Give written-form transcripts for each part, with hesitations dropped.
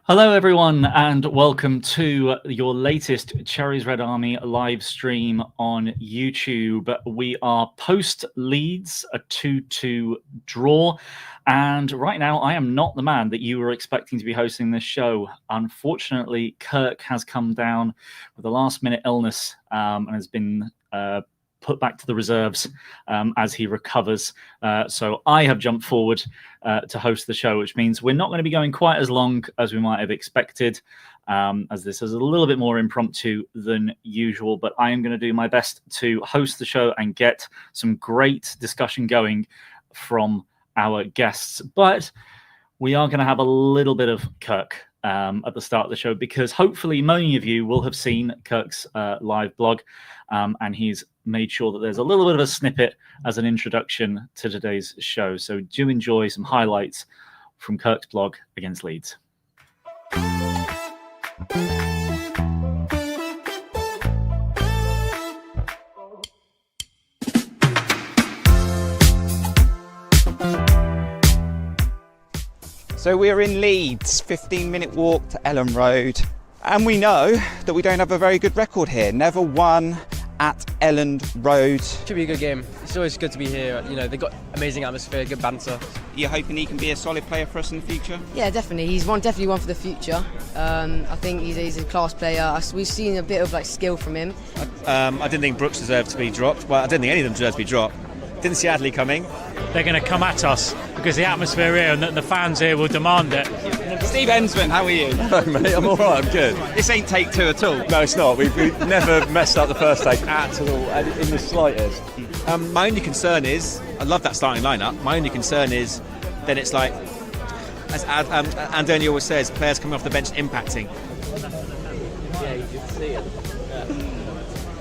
Hello, everyone, and welcome to your latest Cherries Red Army live stream on YouTube. We are post Leeds, a 2-2 draw. And right now, I am not the man that you were expecting to be hosting this show. Unfortunately, Kirk has come down with a last-minute illness and has been put back to the reserves as he recovers. So I have jumped forward to host the show, which means we're not going to be going quite as long as we might have expected, as this is a little bit more impromptu than usual. But I am going to do my best to host the show and get some great discussion going from our guests. But we are going to have a little bit of Kirk at the start of the show, because hopefully many of you will have seen Kirk's live blog, and he's made sure that there's a little bit of a snippet as an introduction to today's show. So do enjoy some highlights from Kirk's blog against Leeds. So we're in Leeds, 15-minute walk to Ellen Road, and we know that we don't have a very good record here. Never won at Ellen Road. Should be a good game. It's always good to be here. You know, they've got amazing atmosphere, good banter. You're hoping he can be a solid player for us in the future? Yeah, definitely. He's definitely one for the future. I think he's a class player. We've seen a bit of skill from him. I didn't think Brooks deserved to be dropped. Well, I didn't think any of them deserved to be dropped. Didn't see Adley coming. They're going to come at us because the atmosphere here and the fans here will demand it. Steve Hensman, how are you? Hello, mate. I'm all right. I'm good. This ain't take two at all. No, it's not. We've never messed up the first take at all, in the slightest. My only concern is, I love that starting lineup. My only concern is, then it's like, as Antonio always says, players coming off the bench impacting. Yeah, you can see it.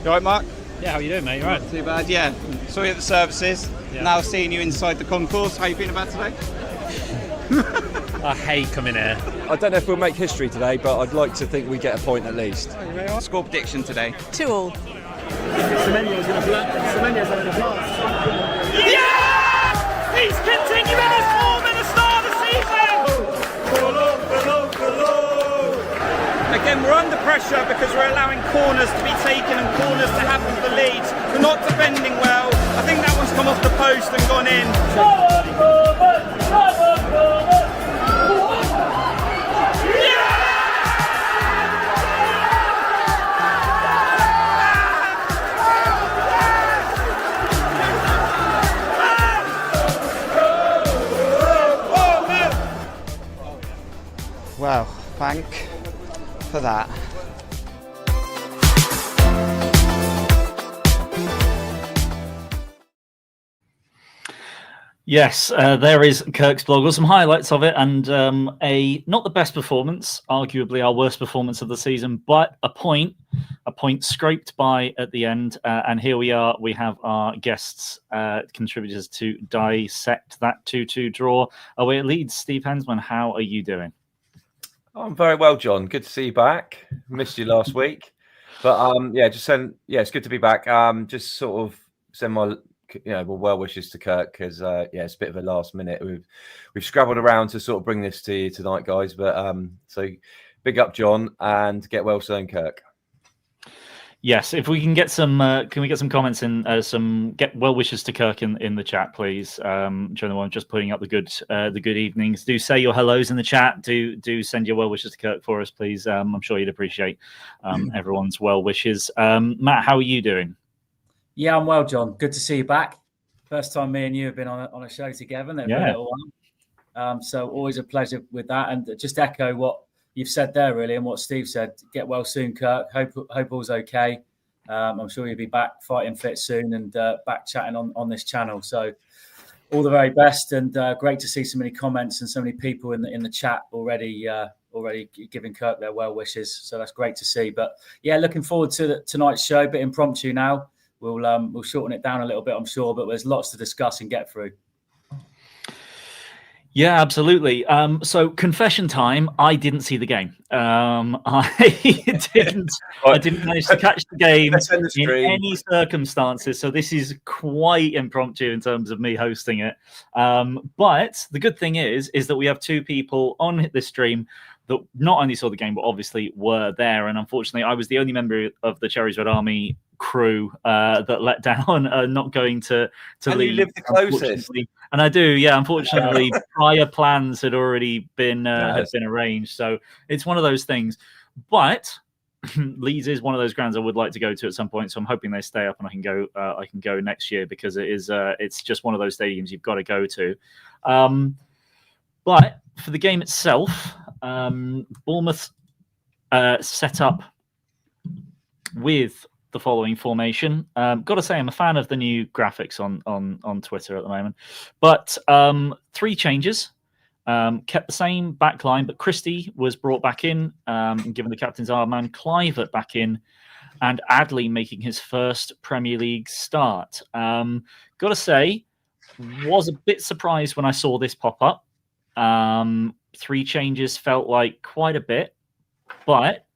You all right, Mark? Yeah, how you doing, mate? You right? Not too bad, yeah. Saw you at the services. Yeah. Now seeing you inside the concourse. How you feeling about today? I hate coming here. I don't know if we'll make history today, but I'd like to think we get a point at least. Score prediction today? 2-2. Semenyo's going to Semenyo's having a blast. Yeah! He's continuing his form in the start of the season! Again, we're under pressure because we're allowing corners to be taken and corners to happen for Leeds. We're not defending well. I think that one's come off the post and gone in. Well, thank for that. Yes, there is Kirk's blog, or some highlights of it, and not the best performance, arguably our worst performance of the season, but a point scraped by at the end. And here we are. We have our guests, contributors to dissect that 2-2 draw away at Leeds. Steve Hensman, how are you doing? I'm very well, John. Good to see you back. Missed you last week, but it's good to be back. Just sort of send my well wishes to Kirk, because it's a bit of a last minute. We've scrabbled around to sort of bring this to you tonight, guys. But so big up, John, and get well soon, Kirk. Yes, if we can get some, can we get some comments in, some get well wishes to Kirk in the chat, please? During the one just putting up the good evenings. Do say your hellos in the chat. Do send your well wishes to Kirk for us, please. I'm sure you'd appreciate everyone's well wishes. Matt, how are you doing? Yeah, I'm well, John. Good to see you back. First time me and you have been on a show together. For a little while. So always a pleasure with that. And just echo what you've said there, really, and what Steve said. Get well soon, Kirk. Hope all's okay. I'm sure you'll be back fighting fit soon and back chatting on this channel. So all the very best, and great to see so many comments and so many people in the chat already giving Kirk their well wishes. So that's great to see. But yeah, looking forward to tonight's show. A bit impromptu now. We'll shorten it down a little bit, I'm sure, but there's lots to discuss and get through. Yeah, absolutely. So confession time, I didn't see the game. I didn't manage to catch the game in any circumstances. So this is quite impromptu in terms of me hosting it. But the good thing is that we have two people on this stream that not only saw the game but obviously were there. And unfortunately, I was the only member of the Cherries Red Army crew that let down, not going to and Leeds. you live the closest. And I do, yeah. Unfortunately, prior plans had already been arranged, so it's one of those things. But Leeds is one of those grounds I would like to go to at some point, so I'm hoping they stay up and I can go. I can go next year because it's just one of those stadiums you've got to go to. But for the game itself, Bournemouth set up with the following formation. Got to say, I'm a fan of the new graphics on Twitter at the moment. But 3 changes. Kept the same back line, but Christie was brought back in, given the captain's armband. Clivert back in, and Adley making his first Premier League start. Got to say, was a bit surprised when I saw this pop up. 3 changes felt like quite a bit, but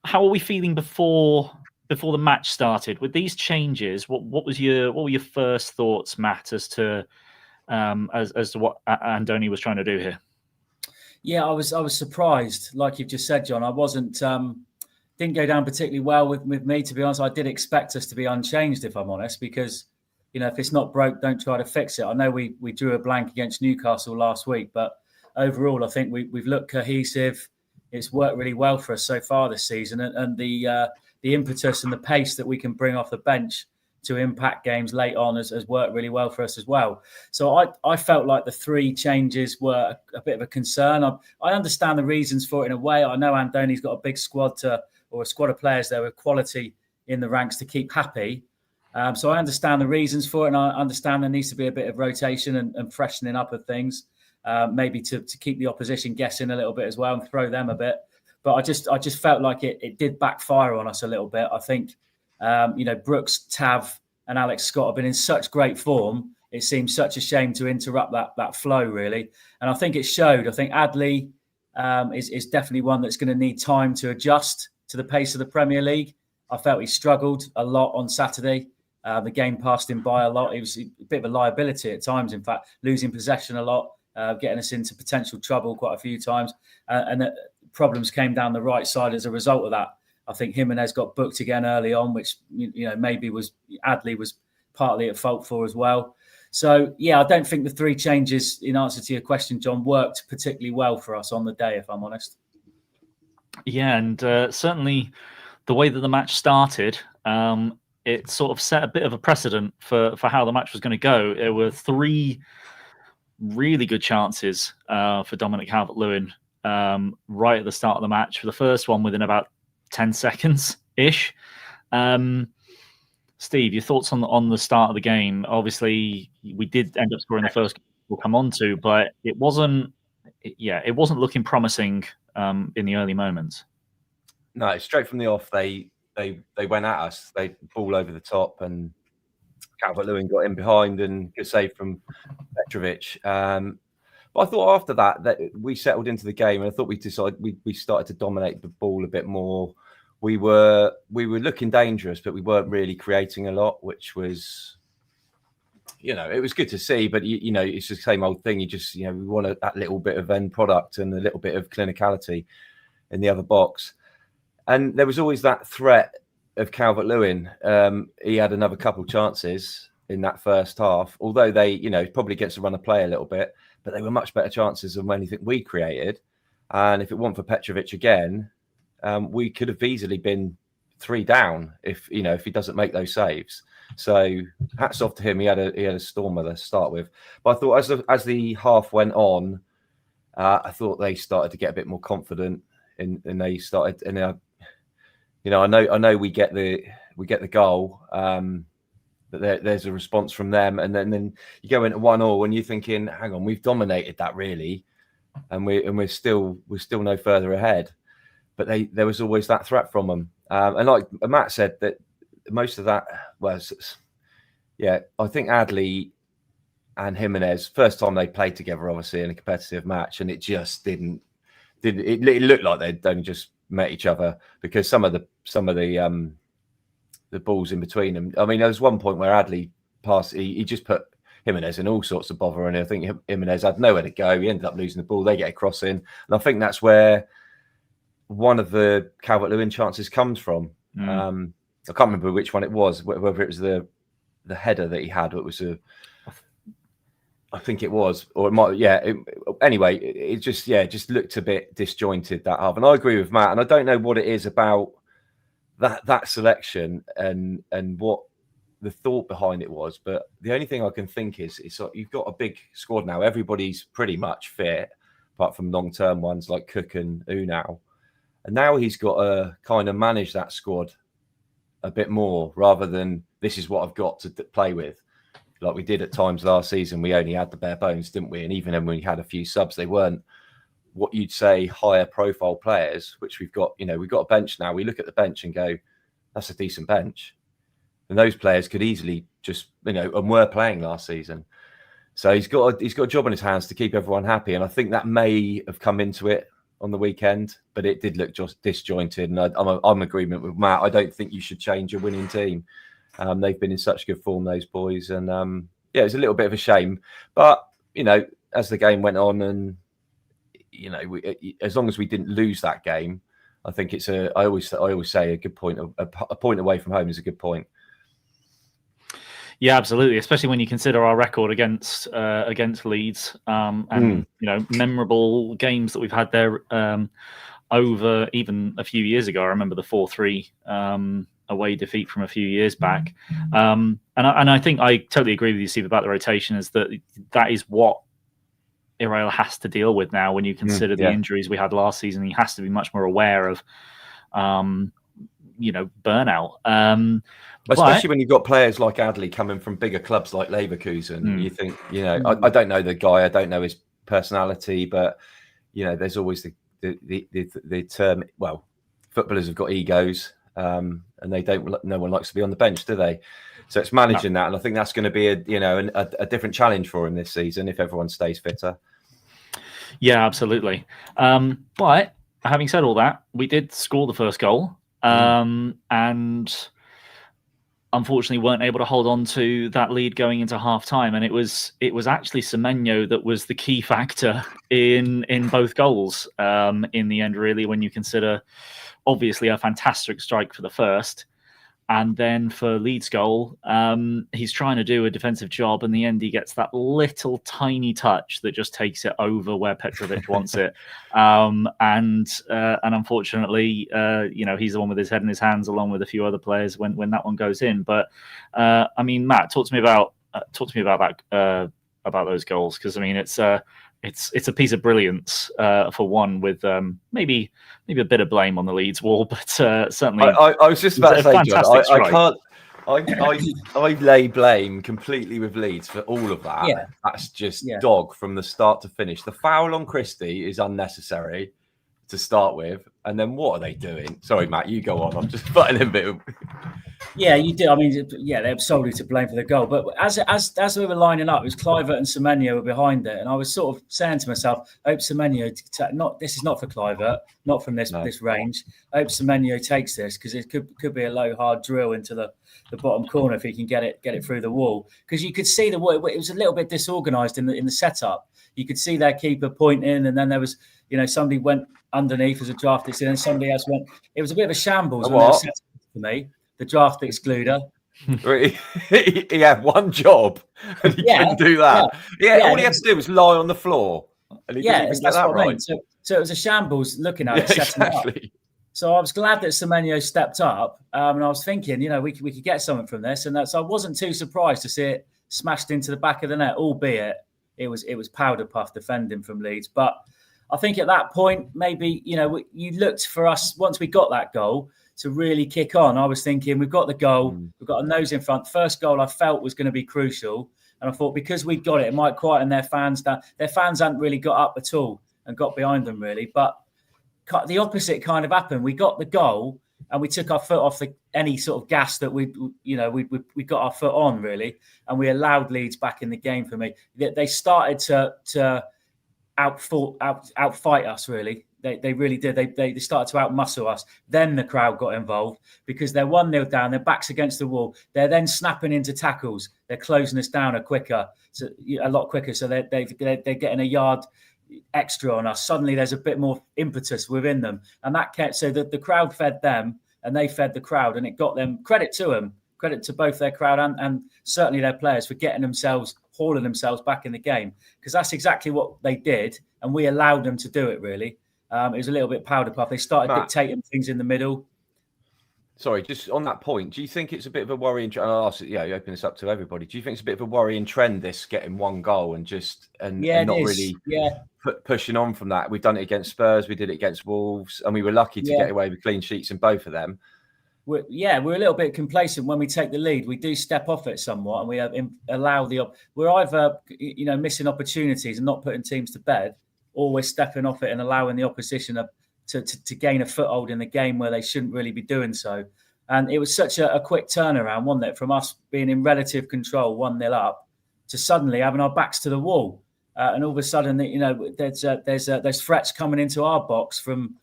how are we feeling before the match started with these changes? What were your first thoughts, Matt, as to what Andoni was trying to do here? Yeah, I was surprised, like you've just said, John. I wasn't didn't go down particularly well with me, to be honest. I did expect us to be unchanged, if I'm honest, because if it's not broke, don't try to fix it. I know we drew a blank against Newcastle last week, but overall, I think we've looked cohesive. It's worked really well for us so far this season, and the impetus and the pace that we can bring off the bench to impact games late on has worked really well for us as well. So I felt like the 3 changes were a bit of a concern. I understand the reasons for it in a way. I know Andoni's got a big squad or a squad of players there with quality in the ranks to keep happy. So I understand the reasons for it, and I understand there needs to be a bit of rotation and freshening up of things, maybe to keep the opposition guessing a little bit as well and throw them a bit. But I just felt like it did backfire on us a little bit. I think, Brooks, Tav and Alex Scott have been in such great form. It seems such a shame to interrupt that flow, really. And I think it showed. I think Adley is definitely one that's going to need time to adjust to the pace of the Premier League. I felt he struggled a lot on Saturday. The game passed him by a lot. It was a bit of a liability at times, in fact, losing possession a lot, getting us into potential trouble quite a few times. And problems came down the right side as a result of that. I think Jimenez got booked again early on, which maybe Adley was partly at fault for as well. So yeah, I don't think the 3 changes, in answer to your question, John, worked particularly well for us on the day, if I'm honest. Yeah, and certainly the way that the match started, it sort of set a bit of a precedent for how the match was going to go. There were 3 really good chances for Dominic Calvert-Lewin right at the start of the match. For the first one within about 10 seconds-ish. Steve, your thoughts on the start of the game? Obviously, we did end up scoring the first goal we'll come on to, but it wasn't looking promising in the early moments. No, straight from the off, they went at us. They ball over the top, and Calvert-Lewin got in behind and good save from Petrovic. But I thought after that we settled into the game, and I thought we started to dominate the ball a bit more. We were looking dangerous, but we weren't really creating a lot, which was, it was good to see. But it's the same old thing. We want that little bit of end product and a little bit of clinicality in the other box. And there was always that threat of Calvert-Lewin. He had another couple chances in that first half, although they, probably gets to run a play a little bit, but they were much better chances than anything we created. And if it weren't for Petrovic again, we could have easily been 3 down if he doesn't make those saves. So hats off to him. He had a stormer to start with. But I thought as the half went on, I thought they started to get a bit more confident, and they started. And I know we get the goal, but there's a response from them, and then you go into 1-1 and you're thinking, hang on, we've dominated that really, and we're still no further ahead. But there was always that threat from them, and like Matt said, that most of that was, I think Adley and Jimenez, first time they played together, obviously in a competitive match, and it just didn't. It looked like they'd only just met each other, because some of the balls in between them. I mean, there was one point where Adley passed. He Jimenez in all sorts of bother. And I think Jimenez had nowhere to go. He ended up losing the ball. They get a cross in. And I think that's where one of the Calvert-Lewin chances comes from. I can't remember which one it was, whether it was the header that he had, or it was I think it was, or it might, anyway, it just looked a bit disjointed, that half. And I agree with Matt, and I don't know what it is about that selection and what the thought behind it was, but the only thing I can think is you've got a big squad now. Everybody's pretty much fit, apart from long-term ones like Cook and Unal. And now he's got to kind of manage that squad a bit more, rather than this is what I've got to play with. Like we did at times last season, we only had the bare bones, didn't we? And even when we had a few subs, they weren't what you'd say higher profile players, which we've got. We've got a bench now. We look at the bench and go, that's a decent bench. And those players could easily just, and were playing last season. So he's got a job on his hands to keep everyone happy. And I think that may have come into it on the weekend, but it did look just disjointed. And I'm in agreement with Matt. I don't think you should change a winning team. They've been in such good form, those boys. And it was a little bit of a shame. But, as the game went on and, as long as we didn't lose that game, I think it's I always say a good point. A point away from home is a good point. Yeah, absolutely. Especially when you consider our record against Leeds and memorable games that we've had there over even a few years ago. I remember the 4-3 away defeat from a few years back, and I think I totally agree with you, Steve, about the rotation. Is that is what Iraola has to deal with now. When you consider the injuries we had last season, he has to be much more aware of burnout. Especially when you've got players like Adley coming from bigger clubs like Leverkusen. You think, I don't know the guy, I don't know his personality, but there's always the term. Well, footballers have got egos, and no one likes to be on the bench, do they? So it's managing that, and I think that's going to be a different challenge for him this season if everyone stays fitter. Yeah, absolutely. But having said all that, we did score the first goal. And unfortunately weren't able to hold on to that lead going into half time. And it was actually Semenyo that was the key factor in both goals in the end, really, when you consider obviously a fantastic strike for the first. And then for Leeds' goal, he's trying to do a defensive job. In the end, he gets that little tiny touch that just takes it over where Petrovic wants it. And unfortunately, he's the one with his head in his hands, along with a few other players when that one goes in. But Matt, talk to me about that about those goals, because it's a piece of brilliance for one, with maybe a bit of blame on the Leeds wall, but certainly. I was just about to say, John, I lay blame completely with Leeds for all of that. Yeah. That's just dog from the start to finish. The foul on Christie is unnecessary to start with, and then what are they doing? Sorry, Matt, you go on. I'm just butting in a bit. Yeah, you do. They're solely to blame for the goal. But as we were lining up, it was Kluivert and Semenyo were behind it, and I was sort of saying to myself, "I hope Semenyo this is not for Kluivert, not from this range. I hope Semenyo takes this, because it could be a low hard drill into the bottom corner if he can get it through the wall. Because you could see it was a little bit disorganised in the setup. You could see their keeper pointing, and then there was somebody went underneath as a draft, and then somebody else went. It was a bit of a shambles for me. The draft excluder. He had one job and he couldn't do that. All he had to do was lie on the floor. And he didn't even get that right. So it was a shambles looking at it, setting it up. So I was glad that Semenyo stepped up, and I was thinking, we could get something from this, and so I wasn't too surprised to see it smashed into the back of the net, albeit it was powder puff defending from Leeds. But I think at that point, maybe you looked for us once we got that goal to really kick on. I was thinking, we've got the goal, we've got a nose in front. First goal I felt was going to be crucial. And I thought, because we got it might quieten their fans down. Their fans hadn't really got up at all and got behind them, really. But the opposite kind of happened. We got the goal and we took our foot off any sort of gas that we got our foot on, really. And we allowed Leeds back in the game for me. They started to outfight us, really. They really did. They started to outmuscle us. Then the crowd got involved because they're 1-0 down. Their backs against the wall. They're then snapping into tackles. They're closing us down a lot quicker. So they're getting a yard extra on us. Suddenly there's a bit more impetus within them, and that kept so that the crowd fed them and they fed the crowd, and it got them credit to both their crowd and certainly their players for hauling themselves back in the game, because that's exactly what they did, and we allowed them to do it. Really, it was a little bit powder puff. They started dictating things in the middle. Sorry, just on that point, do you think it's a bit of a worrying trend? I'll ask it, you open this up to everybody. Do you think it's a bit of a worrying trend, this getting one goal and not really pushing on from that? We've done it against Spurs, we did it against Wolves, and we were lucky to get away with clean sheets in both of them. We're a little bit complacent when we take the lead. We do step off it somewhat, and we allow we're either missing opportunities and not putting teams to bed, or we're stepping off it and allowing the opposition to gain a foothold in the game where they shouldn't really be doing so. And it was such a quick turnaround, wasn't it, from us being in relative control, 1-0 up, to suddenly having our backs to the wall, and all of a sudden, there's threats coming into our box from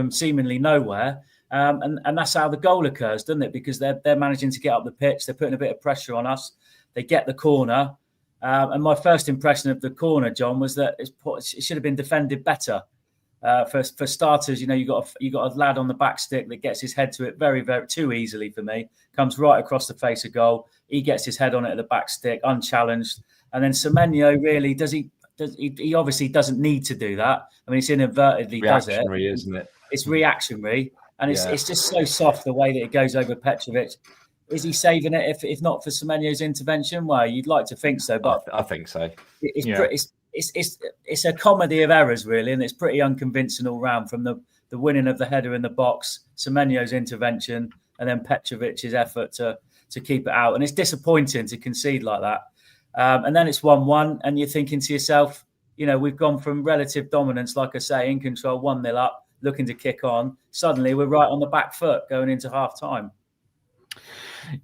seemingly nowhere. And that's how the goal occurs, doesn't it? Because they're managing to get up the pitch. They're putting a bit of pressure on us. They get the corner. And my first impression of the corner, John, was that it should have been defended better. For starters, you got a lad on the back stick that gets his head to it very, very too easily for me. Comes right across the face of goal. He gets his head on it at the back stick, unchallenged. And then Semenyo really he obviously doesn't need to do that. I mean, it's inadvertently does it. Reactionary, isn't it? It's reactionary. And it's just so soft the way that it goes over Petrovic. Is he saving it if not for Semenyo's intervention? Well, you'd like to think so, but I think so. It's a comedy of errors, really, and it's pretty unconvincing all round, from the winning of the header in the box, Semenyo's intervention, and then Petrovic's effort to keep it out. And it's disappointing to concede like that. And then it's 1-1, and you're thinking to yourself, we've gone from relative dominance, like I say, in control, 1-0 up, looking to kick on. Suddenly we're right on the back foot going into half time.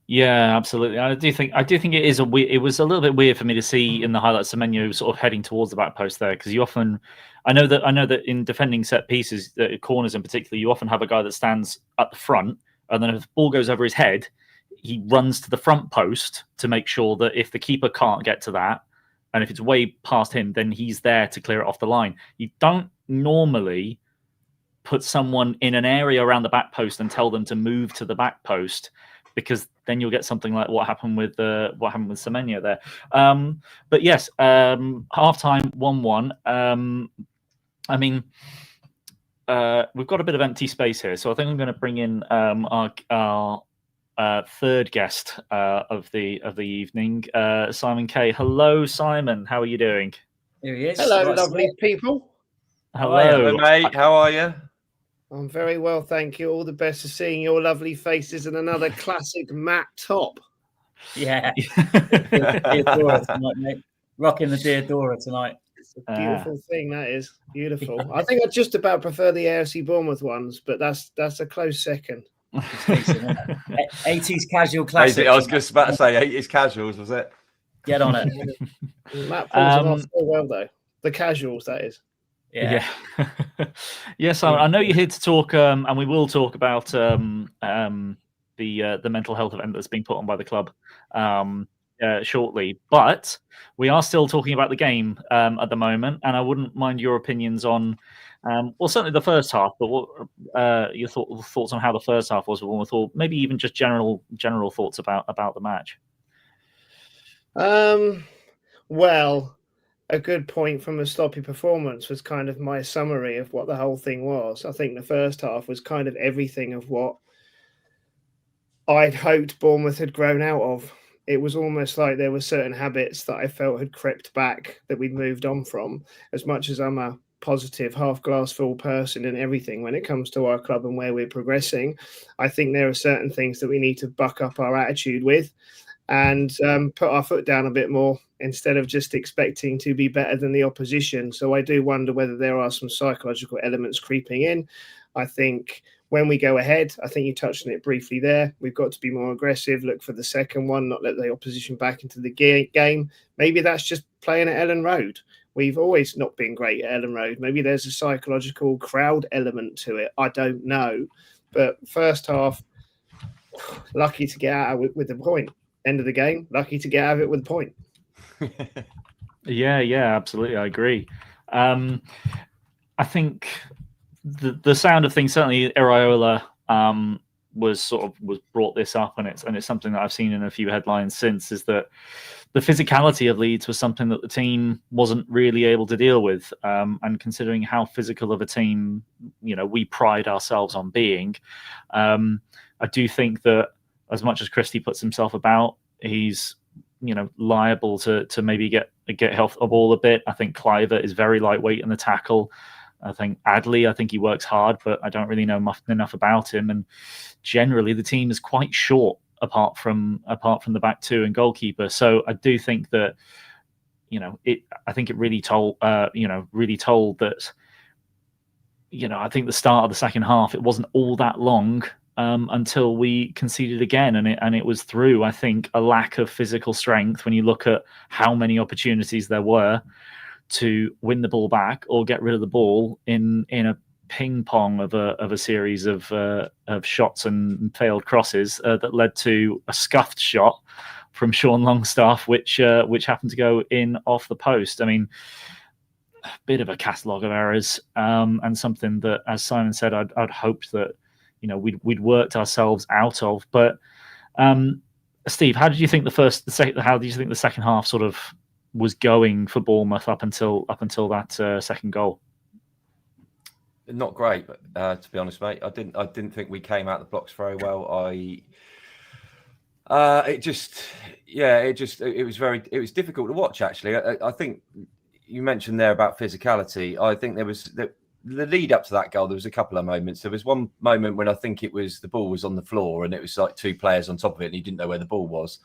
Yeah, absolutely. I do think it is it was a little bit weird for me to see in the highlights Semenyo sort of heading towards the back post there, because I know that in defending set pieces, corners in particular, you often have a guy that stands at the front, and then if the ball goes over his head, he runs to the front post to make sure that if the keeper can't get to that, and if it's way past him, then he's there to clear it off the line. You don't normally put someone in an area around the back post and tell them to move to the back post, because then you'll get something like what happened with Semenyo there. But yes, half time 1-1. I mean, we've got a bit of empty space here, so I think I'm going to bring in our third guest of the evening, Simon Kay. Hello, Simon. How are you doing? Here he is. Hello, lovely people. Hello, mate. How are you? I'm very well, thank you. All the best for seeing your lovely faces and another classic matte top. Yeah. Deodora tonight, mate. Rocking the Deodora tonight. It's a beautiful thing, that is. Beautiful. I think I just about prefer the AFC Bournemouth ones, but that's a close second. 80s casual classic. I was just about to say 80s casuals, was it? Get on it. Matt pulls them off so well, though. The casuals, that is. Yeah. Yes, I know you're here to talk, and we will talk about the mental health event that's being put on by the club shortly. But we are still talking about the game at the moment, and I wouldn't mind your opinions on, certainly the first half, but what your thoughts on how the first half was, or maybe even just general thoughts about the match. Well, a good point from a sloppy performance was kind of my summary of what the whole thing was. I think the first half was kind of everything of what I'd hoped Bournemouth had grown out of. It was almost like there were certain habits that I felt had crept back that we'd moved on from. As much as I'm a positive, half glass full person and everything when it comes to our club and where we're progressing, I think there are certain things that we need to buck up our attitude with and put our foot down a bit more instead of just expecting to be better than the opposition. So I do wonder whether there are some psychological elements creeping in. I think when we go ahead, I think you touched on it briefly there, we've got to be more aggressive, look for the second one, not let the opposition back into the game. Maybe that's just playing at Ellen Road. We've always not been great at Ellen Road. Maybe there's a psychological crowd element to it. I don't know. But first half, lucky to get out of it with the point. End of the game, lucky to get out of it with a point. Yeah, absolutely. I agree. I think the sound of things, certainly Iraola was brought this up, and it's something that I've seen in a few headlines since, is that the physicality of Leeds was something that the team wasn't really able to deal with. And considering how physical of a team, we pride ourselves on being, I do think that as much as Christie puts himself about, he's liable to maybe get off the ball a bit. I think Cliver is very lightweight in the tackle. I think Adley, he works hard, but I don't really know enough about him. And generally, the team is quite short apart from the back two and goalkeeper. So I do think that I think it really told that I think the start of the second half, it wasn't all that long until we conceded again, and it was through, I think, a lack of physical strength. When you look at how many opportunities there were to win the ball back or get rid of the ball in a ping pong of a series of shots and failed crosses that led to a scuffed shot from Sean Longstaff, which happened to go in off the post. I mean, a bit of a catalogue of errors, and something that, as Simon said, I'd hoped that we'd worked ourselves out of. But Steve, how did you think the second half sort of was going for Bournemouth up until that second goal? Not great, to be honest, mate. I didn't think we came out the blocks very well. It was difficult to watch, actually. I think you mentioned there about physicality. I think there was the lead up to that goal. There was a couple of moments. There was one moment when I think it was the ball was on the floor and it was like two players on top of it, and he didn't know where the ball was.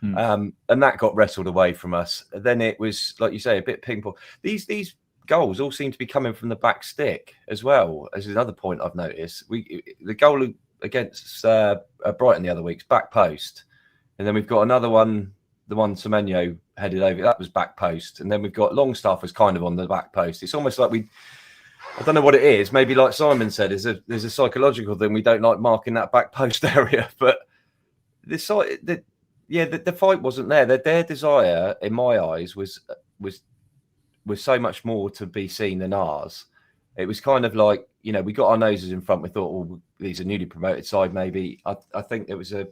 And that got wrestled away from us. Then it was, like you say, a bit ping pong. These goals all seem to be coming from the back stick as well. As another point I've noticed, the goal against Brighton the other week's back post, and then we've got another one, the one Semenyo headed over, that was back post, and then we've got Longstaff was kind of on the back post. It's almost like I don't know what it is. Maybe like Simon said, there's a psychological thing. We don't like marking that back post area, but the fight wasn't there. Their desire, in my eyes, was so much more to be seen than ours. It was kind of like, we got our noses in front. We thought, well, these are newly promoted side. Maybe I think it was a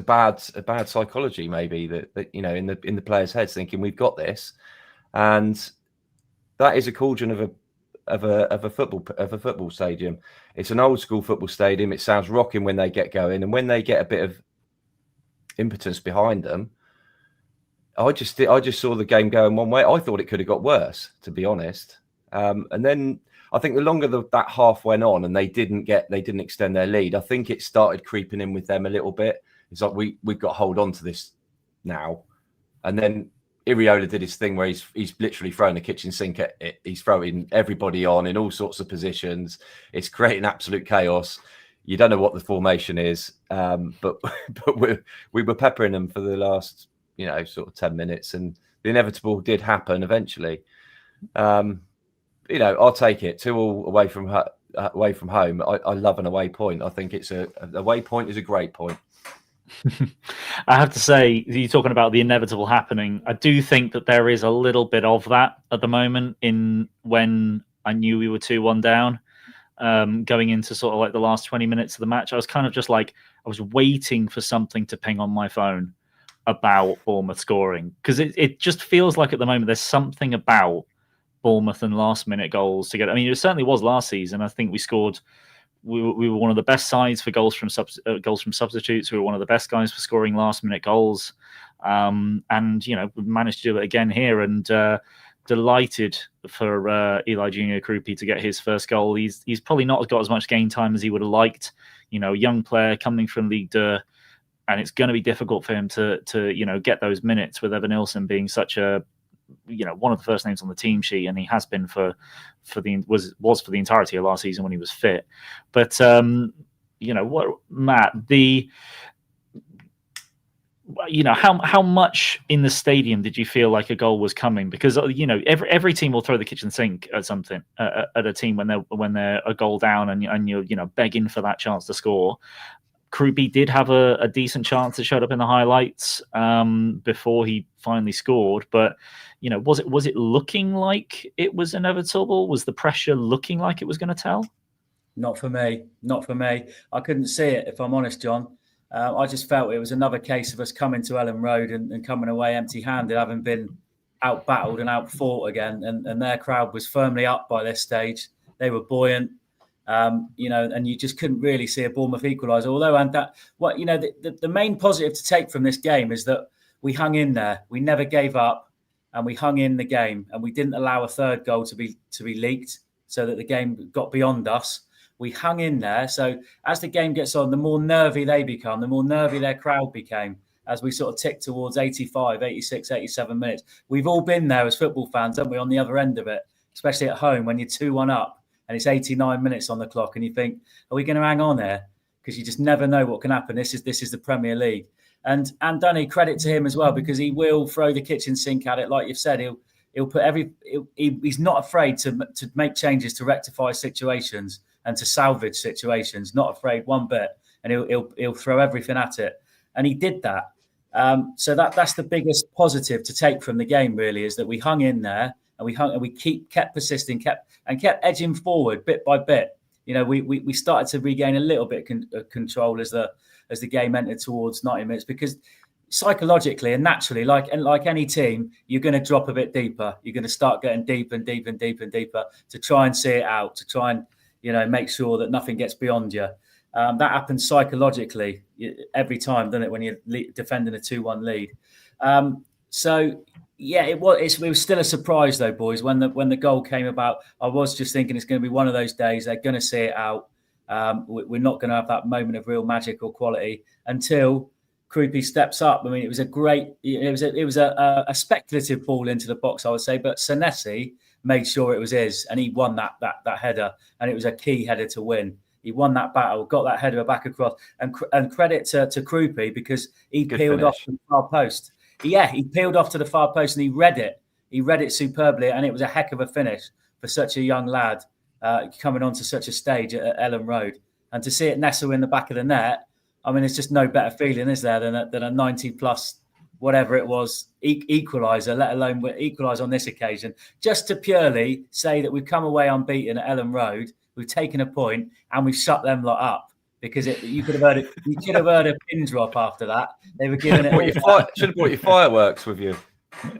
bad psychology, maybe that in the players' heads, thinking we've got this, and that is a cauldron of a football stadium. It's an old school football stadium. It sounds rocking when they get going, and when they get a bit of impotence behind them, I just saw the game going one way. I thought it could have got worse, to be honest. And then I think the longer that half went on and they didn't extend their lead, I think it started creeping in with them a little bit. It's like we've got to hold on to this now. And then Iraola did his thing where he's literally throwing the kitchen sink at it. He's throwing everybody on in all sorts of positions. It's creating absolute chaos. You don't know what the formation is, but we were peppering them for the last sort of 10 minutes, and the inevitable did happen eventually. I'll take it 2-2 away from home. I love an away point. I think an away point is a great point. I have to say, you're talking about the inevitable happening. I do think that there is a little bit of that at the moment when I knew we were 2-1 down, going into sort of like the last 20 minutes of the match. I was kind of just like, I was waiting for something to ping on my phone about Bournemouth scoring, because it just feels like at the moment there's something about Bournemouth and last minute goals to get. I mean, it certainly was last season. I think we scored. We were one of the best sides for goals from substitutes. We were one of the best guys for scoring last minute goals, and we managed to do it again here. And delighted for Eli Junior Krupi to get his first goal. He's probably not got as much game time as he would have liked. Young player coming from Ligue 2. And it's going to be difficult for him to get those minutes with Evan Nilsson being such a one of the first names on the team sheet, and he has been for the entirety of last season when he was fit. But Matt, how much in the stadium did you feel like a goal was coming? Because every team will throw the kitchen sink at something at a team when they're a goal down and you're begging for that chance to score. Krupi did have a decent chance that showed up in the highlights before he finally scored, but was it looking like it was inevitable? Was the pressure looking like it was going to tell? Not for me. I couldn't see it, if I'm honest, John. I just felt it was another case of us coming to Ellen Road and coming away empty-handed, having been out-battled and out-fought again. And their crowd was firmly up by this stage. They were buoyant, and you just couldn't really see a Bournemouth equaliser. Although, the main positive to take from this game is that we hung in there. We never gave up, and we hung in the game, and we didn't allow a third goal to be leaked, so that the game got beyond us. We hung in there. So as the game gets on, the more nervy they become, the more nervy their crowd became as we sort of ticked towards 85, 86, 87 minutes. We've all been there as football fans, haven't we, on the other end of it, especially at home when you're 2-1 up and it's 89 minutes on the clock and you think, are we going to hang on here? Because you just never know what can happen. This is the Premier League. And Dunny, credit to him as well, because he will throw the kitchen sink at it. Like you've said, he'll put he's not afraid to make changes to rectify situations and to salvage situations, not afraid one bit, and he'll throw everything at it, and he did that. So that's the biggest positive to take from the game, really, is that we hung in there and we kept persisting, kept edging forward bit by bit. We started to regain a little bit of control as the game entered towards 90 minutes, because psychologically and naturally, like any team, you're going to drop a bit deeper. You're going to start getting deeper and deeper and deeper and deeper to try and see it out, to try and make sure that nothing gets beyond you. That happens psychologically every time, doesn't it, when you're defending a 2-1 lead? It was still a surprise, though, boys, when the goal came about. I was just thinking it's going to be one of those days. They're going to see it out. We're not going to have that moment of real magic or quality until Krupi steps up. I mean, it was a speculative ball into the box, I would say, but Senesi made sure it was his, and he won that header, and it was a key header to win. He won that battle, got that header back across, and credit to Krupi, because he peeled off to the far post. He peeled off to the far post and he read it. He read it superbly, and it was a heck of a finish for such a young lad coming onto such a stage at Ellen Road. And to see it nestle in the back of the net, I mean, it's just no better feeling, is there, than a 90-plus, whatever it was, equaliser, let alone equalise on this occasion, just to purely say that we've come away unbeaten at Ellen Road, we've taken a point, and we've shut them lot up. Because you could have heard it. You could have heard a pin drop after that. They were giving it. Should have brought your fireworks with you.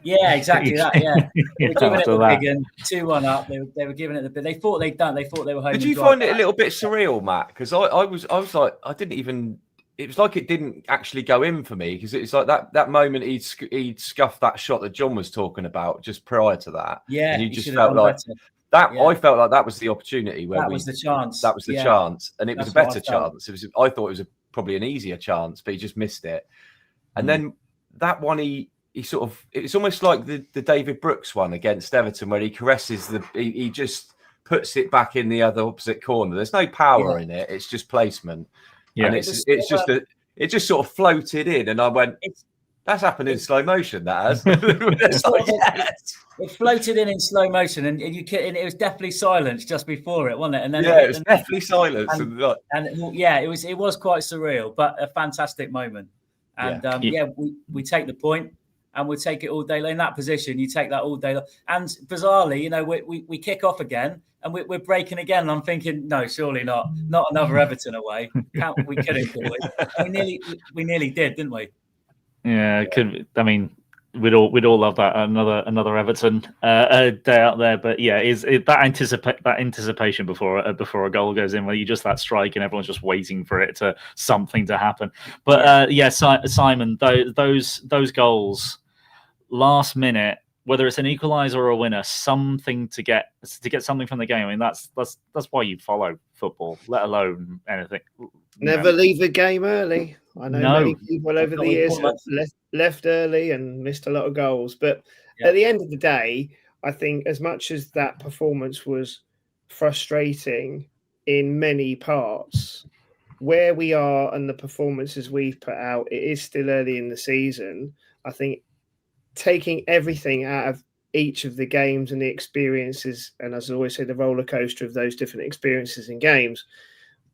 Yeah, exactly that. Yeah, they were giving it the big one, 2-1 up. They were giving it the big. They thought they'd done. They thought they were home. Did you find it a little bit surreal, Matt? Because I was like, I didn't even. It was like it didn't actually go in for me, because it's like that moment he'd scuffed that shot that John was talking about just prior to that. Yeah, and you just felt like. I felt like that was the opportunity where that was the chance. That was the chance, and it was a better chance. I thought it was probably an easier chance, but he just missed it. And then that one, he sort of, it's almost like the David Brooks one against Everton, where he caresses he just puts it back in the other opposite corner. There's no power in it; it's just placement. Yeah, and it just sort of floated in, and I went. That's happened in slow motion. That has. It floated in slow motion, and it was definitely silence just before it, wasn't it? And then it was definitely silence, and it was quite surreal, but a fantastic moment. And we take the point, and we'll take it all day long. In that position, you take that all day long. And bizarrely, we kick off again, and we're breaking again. And I'm thinking, no, surely not another Everton away. We couldn't, could we? We nearly did, didn't we? Yeah, it could. I mean, we'd all love that another Everton day out there. But yeah, that anticipation before a goal goes in, where you just that strike and everyone's just waiting for it something to happen. But Simon, those goals last minute, whether it's an equaliser or a winner, something to get something from the game. I mean, that's why you follow football, let alone anything. Never leave a game early. I know many people over the years have left early and missed a lot of goals. But at the end of the day, I think as much as that performance was frustrating in many parts, where we are and the performances we've put out, it is still early in the season. I think taking everything out of each of the games and the experiences, and as I always say, the roller coaster of those different experiences and games,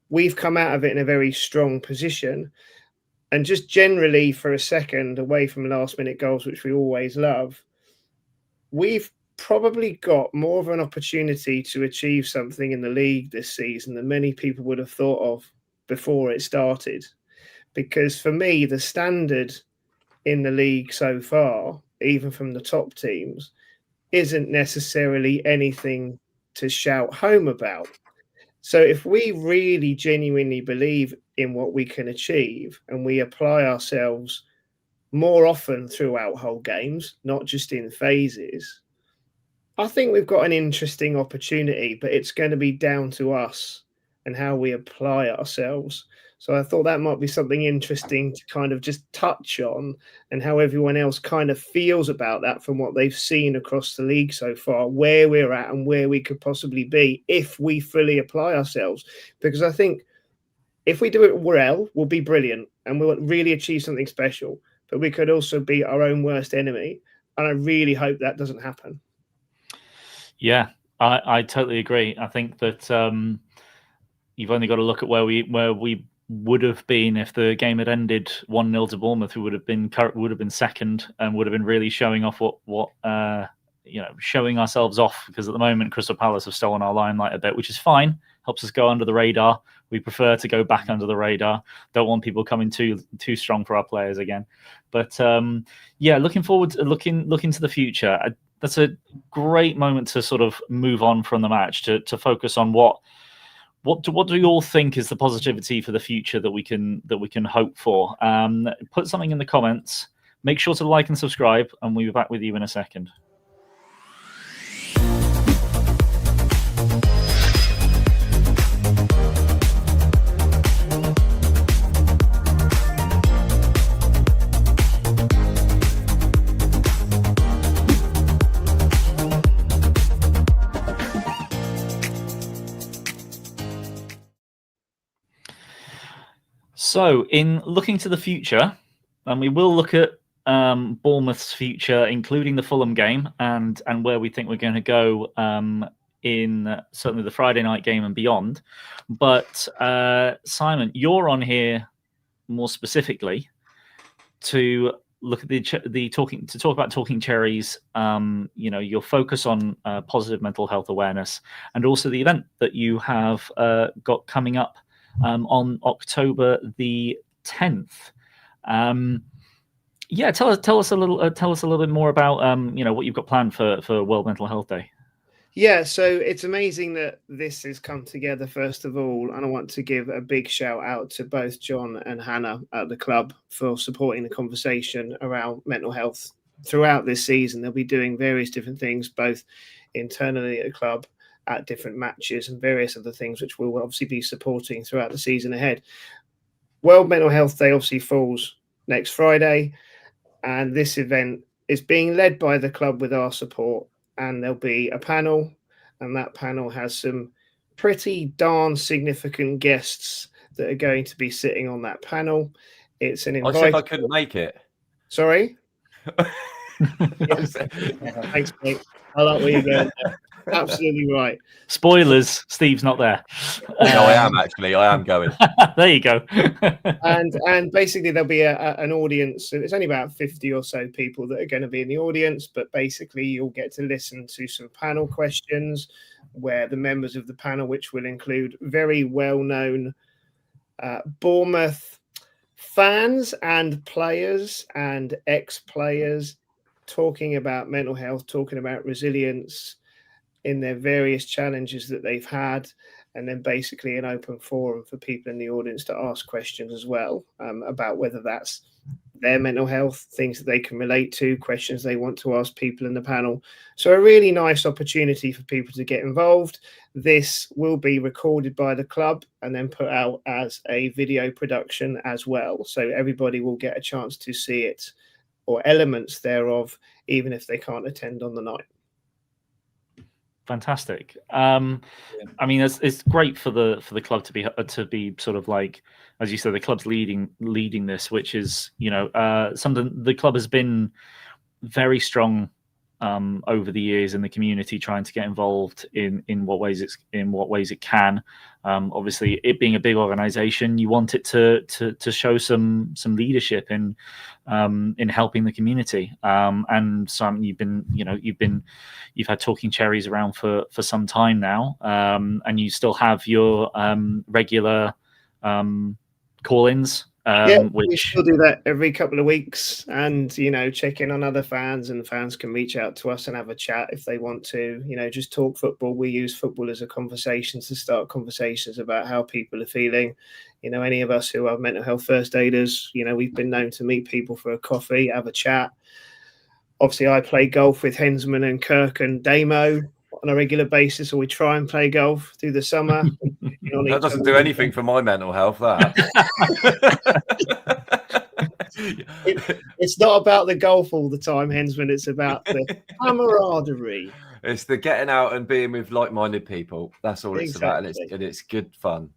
we've come out of it in a very strong position. And just generally, for a second, away from last-minute goals, which we always love, we've probably got more of an opportunity to achieve something in the league this season than many people would have thought of before it started. Because for me, the standard in the league so far, even from the top teams, isn't necessarily anything to shout home about. So if we really genuinely believe in what we can achieve and we apply ourselves more often throughout whole games, not just in phases, I think we've got an interesting opportunity, but it's going to be down to us and how we apply ourselves. So I thought that might be something interesting to kind of just touch on, and how everyone else kind of feels about that from what they've seen across the league so far, where we're at and where we could possibly be if we fully apply ourselves. Because I think if we do it well, we'll be brilliant and we'll really achieve something special, but we could also be our own worst enemy. And I really hope that doesn't happen. Yeah, I totally agree. I think that you've only got to look at where we would have been if the game had ended 1-0 to Bournemouth. We would have been second and would have been really showing off showing ourselves off, because at the moment Crystal Palace have stolen our limelight a bit, which is fine. Helps us go under the radar. We prefer to go back under the radar. Don't want people coming too strong for our players again. But looking forward to looking to the future. That's a great moment to sort of move on from the match to focus on what do you all think is the positivity for the future that we can hope for. Put something in the comments. Make sure to like and subscribe, and we'll be back with you in a second. So, in looking to the future, and we will look at Bournemouth's future, including the Fulham game, and where we think we're going to go in certainly the Friday night game and beyond. But Simon, you're on here more specifically to look at talk about Talking Cherries. Your focus on positive mental health awareness, and also the event that you have got coming up on October the 10th. Tell us a little bit more about what you've got planned for World Mental Health Day. Yeah, so it's amazing that this has come together, first of all, and I want to give a big shout out to both John and Hannah at the club for supporting the conversation around mental health throughout this season. They'll be doing various different things, both internally at the club, at different matches, and various other things which we'll obviously be supporting throughout the season ahead. World Mental Health Day obviously falls next Friday, and this event is being led by the club with our support, and there'll be a panel, and that panel has some pretty darn significant guests that are going to be sitting on that panel. It's an invite. I said I couldn't make it. Sorry? Yes. Thanks, mate. I like where you're going there. Absolutely right. Spoilers, Steve's not there. No, I am actually. I am going. There you go. and basically there'll be an audience. It's only about 50 or so people that are going to be in the audience, but basically you'll get to listen to some panel questions where the members of the panel, which will include very well-known Bournemouth fans and players and ex-players, talking about mental health, talking about resilience in their various challenges that they've had, and then basically an open forum for people in the audience to ask questions as well about whether that's their mental health, things that they can relate to, questions they want to ask people in the panel. So a really nice opportunity for people to get involved. This will be recorded by the club and then put out as a video production as well. So everybody will get a chance to see it, or elements thereof, even if they can't attend on the night. Fantastic. I mean, it's great for the club to be sort of like, as you said, the club's leading this, which is something the club has been very strong over the years in the community, trying to get involved in what ways it can. Obviously, it being a big organisation, you want it to show some leadership in helping the community. And some you've had Talking Cherries around for some time now, and you still have your regular call-ins. We still do that every couple of weeks, and check in on other fans, and fans can reach out to us and have a chat if they want to. Just talk football. We use football as a conversation to start conversations about how people are feeling. Any of us who are mental health first aiders, we've been known to meet people for a coffee, have a chat. Obviously, I play golf with Hensman and Kirk and Damo on a regular basis, or we try and play golf through the summer. That doesn't do anything for my mental health, that. It's not about the golf all the time, Hensman. It's about the camaraderie. It's the getting out and being with like-minded people. That's all it's about, and it's good fun.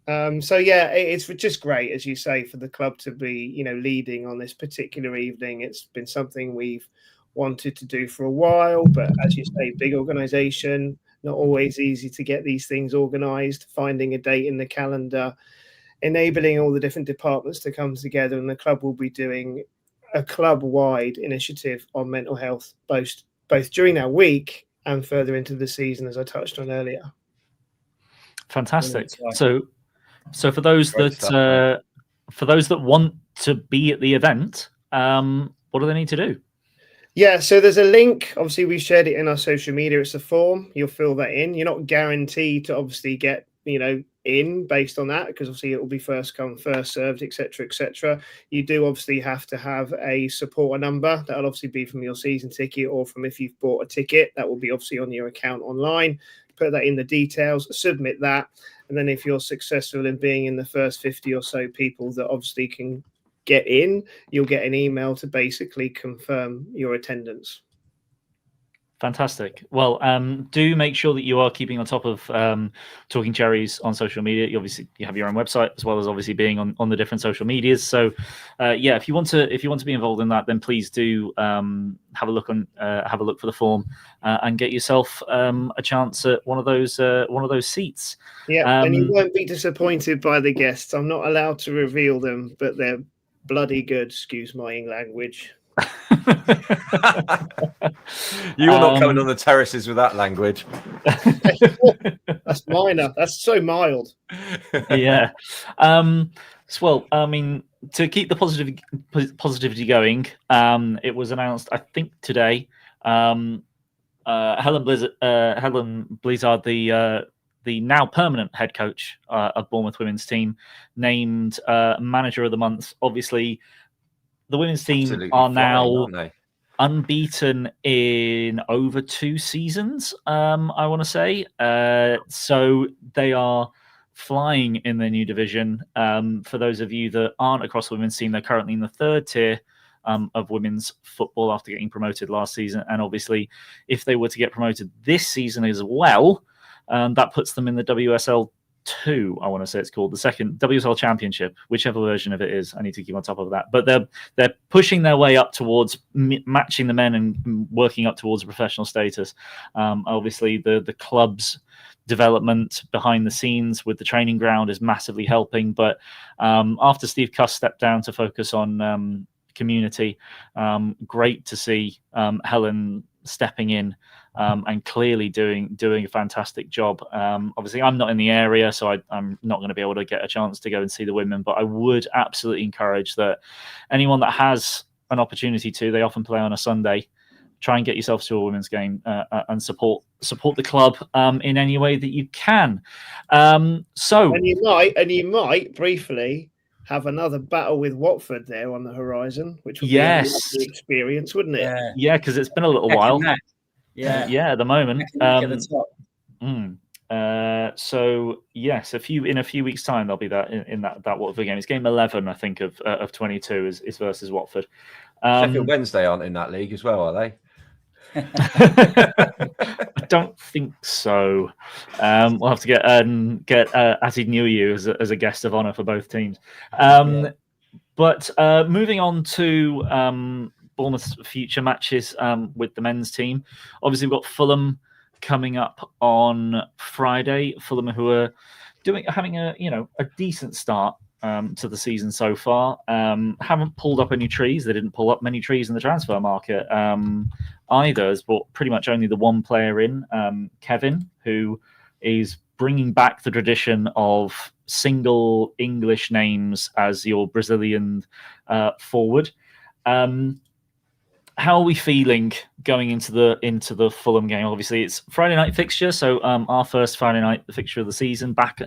It's just great, as you say, for the club to be, leading on this particular evening. It's been something we've wanted to do for a while, but as you say, big organisation, not always easy to get these things organised, finding a date in the calendar, enabling all the different departments to come together, and the club will be doing a club-wide initiative on mental health, both during our week and further into the season, as I touched on earlier. Fantastic. So for those that want to be at the event, what do they need to do? Yeah, so there's a link. Obviously, we shared it in our social media. It's a form. You'll fill that in. You're not guaranteed to obviously get, in based on that, because obviously it will be first come, first served, etc., etc. You do obviously have to have a supporter number. That'll obviously be from your season ticket, or from if you've bought a ticket. That will be obviously on your account online. Put that in the details, submit that. And then if you're successful in being in the first 50 or so people that obviously can get in, you'll get an email to basically confirm your attendance. Fantastic. Well, do make sure that you are keeping on top of Talking Cherries on social media. You have your own website, as well as obviously being on the different social medias. So, if you want to be involved in that, then please do have a look for the form and get yourself a chance at one of those seats. Yeah, and you won't be disappointed by the guests. I'm not allowed to reveal them, but they're bloody good. Excuse my language. You're not coming on the terraces with that language. That's minor. That's so mild. Yeah. Well, I mean, to keep the positivity going, it was announced, I think, today. Helen Blizzard, the now permanent head coach of Bournemouth women's team, named manager of the month. Obviously, the women's team Absolutely are flying, now aren't they? unbeaten in over 2 seasons, I want to say. So they are flying in their new division. For those of you that aren't across the women's team, they're currently in the 3rd tier of women's football after getting promoted last season. And obviously, if they were to get promoted this season as well, that puts them in the WSL 2, I want to say it's called, the second WSL Championship, whichever version of it is. I need to keep on top of that. But they're pushing their way up towards matching the men and working up towards a professional status. Obviously, the club's development behind the scenes with the training ground is massively helping. But after Steve Cuss stepped down to focus on community, great to see Helen stepping in and clearly doing a fantastic job. Obviously, I'm not in the area, so I'm not going to be able to get a chance to go and see the women, but I would absolutely encourage that anyone that has an opportunity to, they often play on a Sunday, try and get yourself to a women's game and support the club in any way that you can. And you might briefly have another battle with Watford there on the horizon, which would be a lovely experience, wouldn't it? Yeah, because it's been a little while. Yeah, at the moment. So yes, in a few weeks' time, there'll be that in that Watford game. It's game 11, I think, of 22 is versus Watford. Sheffield Wednesday aren't in that league as well, are they? I don't think so. We'll have to get Atid Nuyu as a guest of honour for both teams. But moving on to Bournemouth's future matches with the men's team. Obviously, we've got Fulham coming up on Friday. Fulham, who are having a decent start to the season so far. Haven't pulled up any trees. They didn't pull up many trees in the transfer market either. Has brought pretty much only the one player in, Kevin, who is bringing back the tradition of single English names as your Brazilian forward. How are we feeling going into the Fulham game? Obviously, it's Friday night fixture, so our first Friday night fixture of the season, back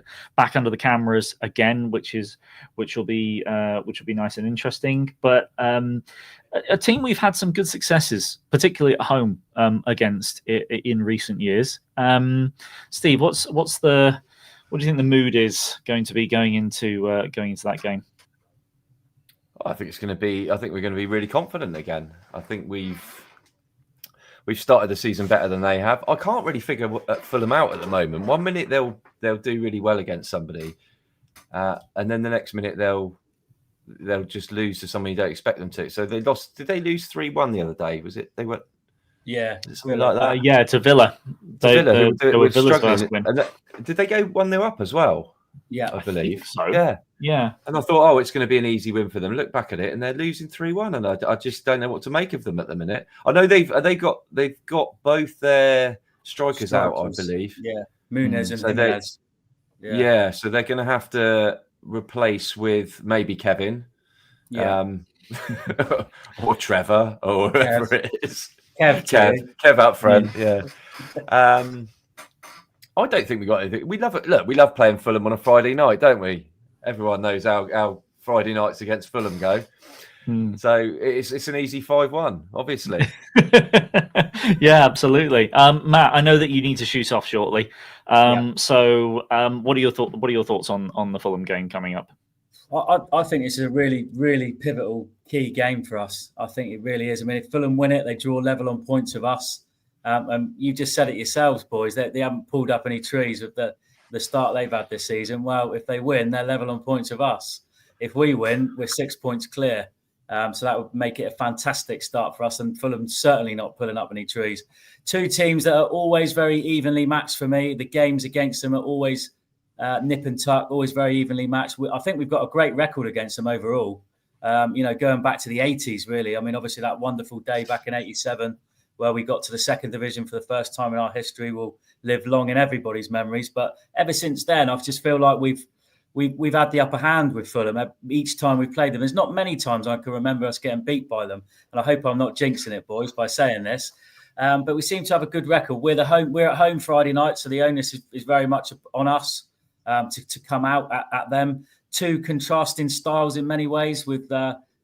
under the cameras again, which will be nice and interesting. But a team we've had some good successes, particularly at home against in recent years. Steve, what do you think the mood is going to be going into that game? I think we're going to be really confident again. I think we've started the season better than they have. I can't really figure Fulham out at the moment. 1 minute they'll do really well against somebody, and then the next minute they'll just lose to somebody you don't expect them to. So they lost. Did they lose 3-1 the other day? Was it they were? Yeah, something like that. Yeah, to Villa. They were Villa's first win. Did they go 1-0 up as well? Yeah, I believe so. Yeah. And I thought, it's going to be an easy win for them. Look back at it, and they're losing 3-1, and I just don't know what to make of them at the minute. I know they've got both their strikers out, I believe. Yeah, Muniz and Jimenez. Yeah, so they're going to have to replace with maybe Kevin, or Trevor, or whoever it is. Kev up front. Yeah. I don't think we got anything. We love it. Look, we love playing Fulham on a Friday night, don't we? Everyone knows how Friday nights against Fulham go. So it's an easy 5-1, obviously. Yeah, absolutely. Matt, I know that you need to shoot off shortly. So what are your thoughts on the Fulham game coming up? I think it's a really, really pivotal key game for us. I think it really is. I mean, if Fulham win it, they draw level on points with us. And you just said it yourselves, boys. They haven't pulled up any trees with the start they've had this season. Well, if they win, they're level on points with us. If we win, we're 6 points clear. So that would make it a fantastic start for us. And Fulham certainly not pulling up any trees. Two teams that are always very evenly matched for me. The games against them are always nip and tuck, always very evenly matched. I think we've got a great record against them overall. Going back to the 80s, really. I mean, obviously that wonderful day back in 87 where we got to the second division for the first time in our history will live long in everybody's memories. But ever since then, I just feel like we've had the upper hand with Fulham each time we've played them. There's not many times I can remember us getting beat by them. And I hope I'm not jinxing it, boys, by saying this. But we seem to have a good record. We're at home Friday night, so the onus is very much on us to come out at them. Two contrasting styles in many ways with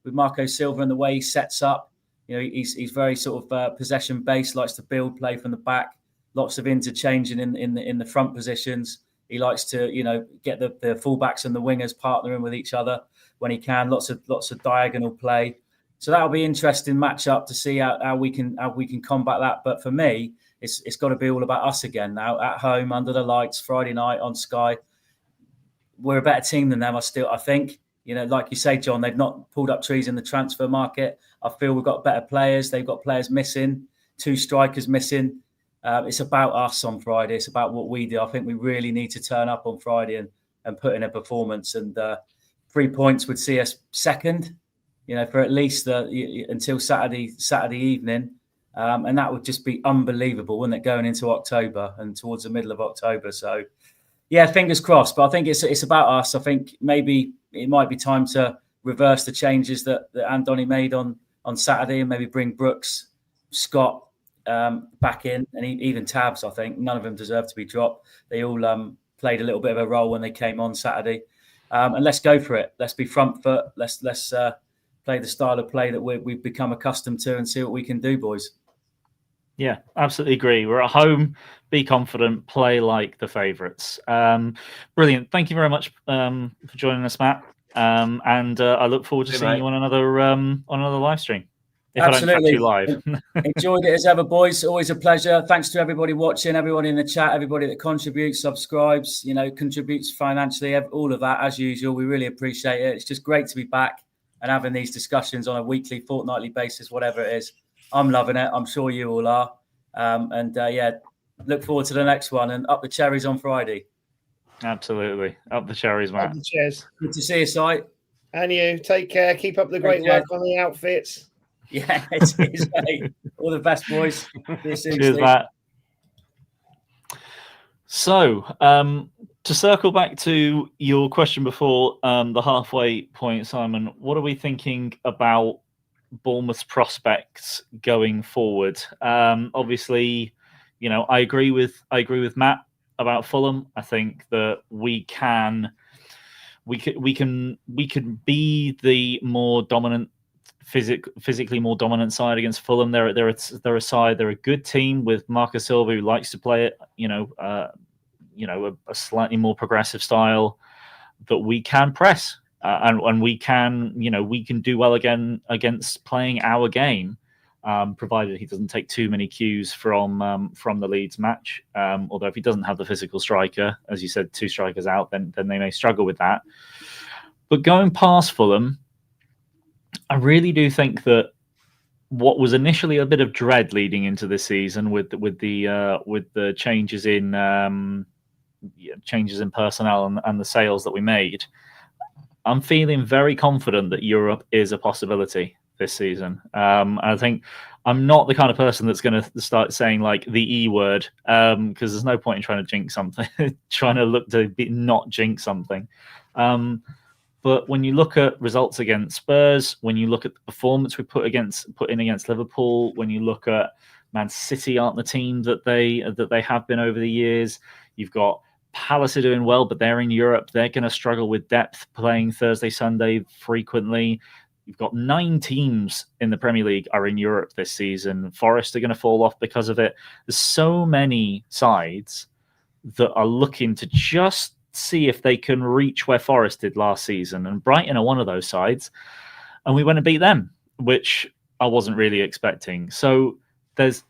Marco Silva and the way he sets up. You know, he's very sort of possession based, likes to build play from the back, lots of interchanging in the front positions. He likes to, get the fullbacks and the wingers partnering with each other when he can. Lots of diagonal play. So that'll be an interesting matchup to see how we can combat that. But for me, it's got to be all about us again now at home under the lights Friday night on Sky. We're a better team than them. I think. Like you say, John, they've not pulled up trees in the transfer market. I feel we've got better players. They've got players missing, 2 strikers missing. It's about us on Friday. It's about what we do. I think we really need to turn up on Friday and put in a performance. And 3 points would see us second, for at least until Saturday evening. And that would just be unbelievable, wouldn't it, going into October and towards the middle of October. So, yeah, fingers crossed. But I think it's about us. I think maybe it might be time to reverse the changes that Andoni made on Saturday and maybe bring Brooks, Scott back in, and even Tabs. I think none of them deserve to be dropped. They all played a little bit of a role when they came on Saturday. And let's go for it. Let's be front foot. Let's play the style of play that we've become accustomed to and see what we can do, boys. Yeah, absolutely agree. We're at home. Be confident. Play like the favourites. Brilliant. Thank you very much for joining us, Matt. And I look forward to seeing you on another live stream. if Absolutely. I don't catch you live. Enjoyed it as ever, boys. Always a pleasure. Thanks to everybody watching, everybody in the chat, everybody that contributes, subscribes, contributes financially, all of that, as usual. We really appreciate it. It's just great to be back and having these discussions on a weekly, fortnightly basis, whatever it is. I'm loving it. I'm sure you all are. Look forward to the next one, and up the cherries on Friday. Absolutely. Up the cherries, Matt. Up the cherries. Good to see you, Si. And you. Take care. Keep up the great work on the outfits. Yeah, it is, mate. All the best, boys. Cheers, Matt. So, to circle back to your question before the halfway point, Simon, what are we thinking about Bournemouth's prospects going forward? Obviously, I agree with Matt about Fulham. I think that we can be the more dominant, physically more dominant side against Fulham. They're a good team with Marcus Silva, who likes to play it, a slightly more progressive style that we can press and we can do well again against playing our game, provided he doesn't take too many cues from the Leeds match. Although if he doesn't have the physical striker, as you said, 2 strikers out, then they may struggle with that. But going past Fulham, I really do think that what was initially a bit of dread leading into this season with the changes in personnel and the sales that we made, I'm feeling very confident that Europe is a possibility this season. I think I'm not the kind of person that's going to start saying like the E word, because there's no point in trying to jinx something, trying to look to not jinx something. But when you look at results against Spurs, when you look at the performance we put in against Liverpool, when you look at Man City aren't the team that they have been over the years. You've got Palace are doing well, but they're in Europe. They're going to struggle with depth, playing Thursday, Sunday frequently. You've got 9 teams in the Premier League are in Europe this season. Forest are going to fall off because of it. There's so many sides that are looking to just see if they can reach where Forest did last season, and Brighton are one of those sides, and we went and beat them, which I wasn't really expecting. So there's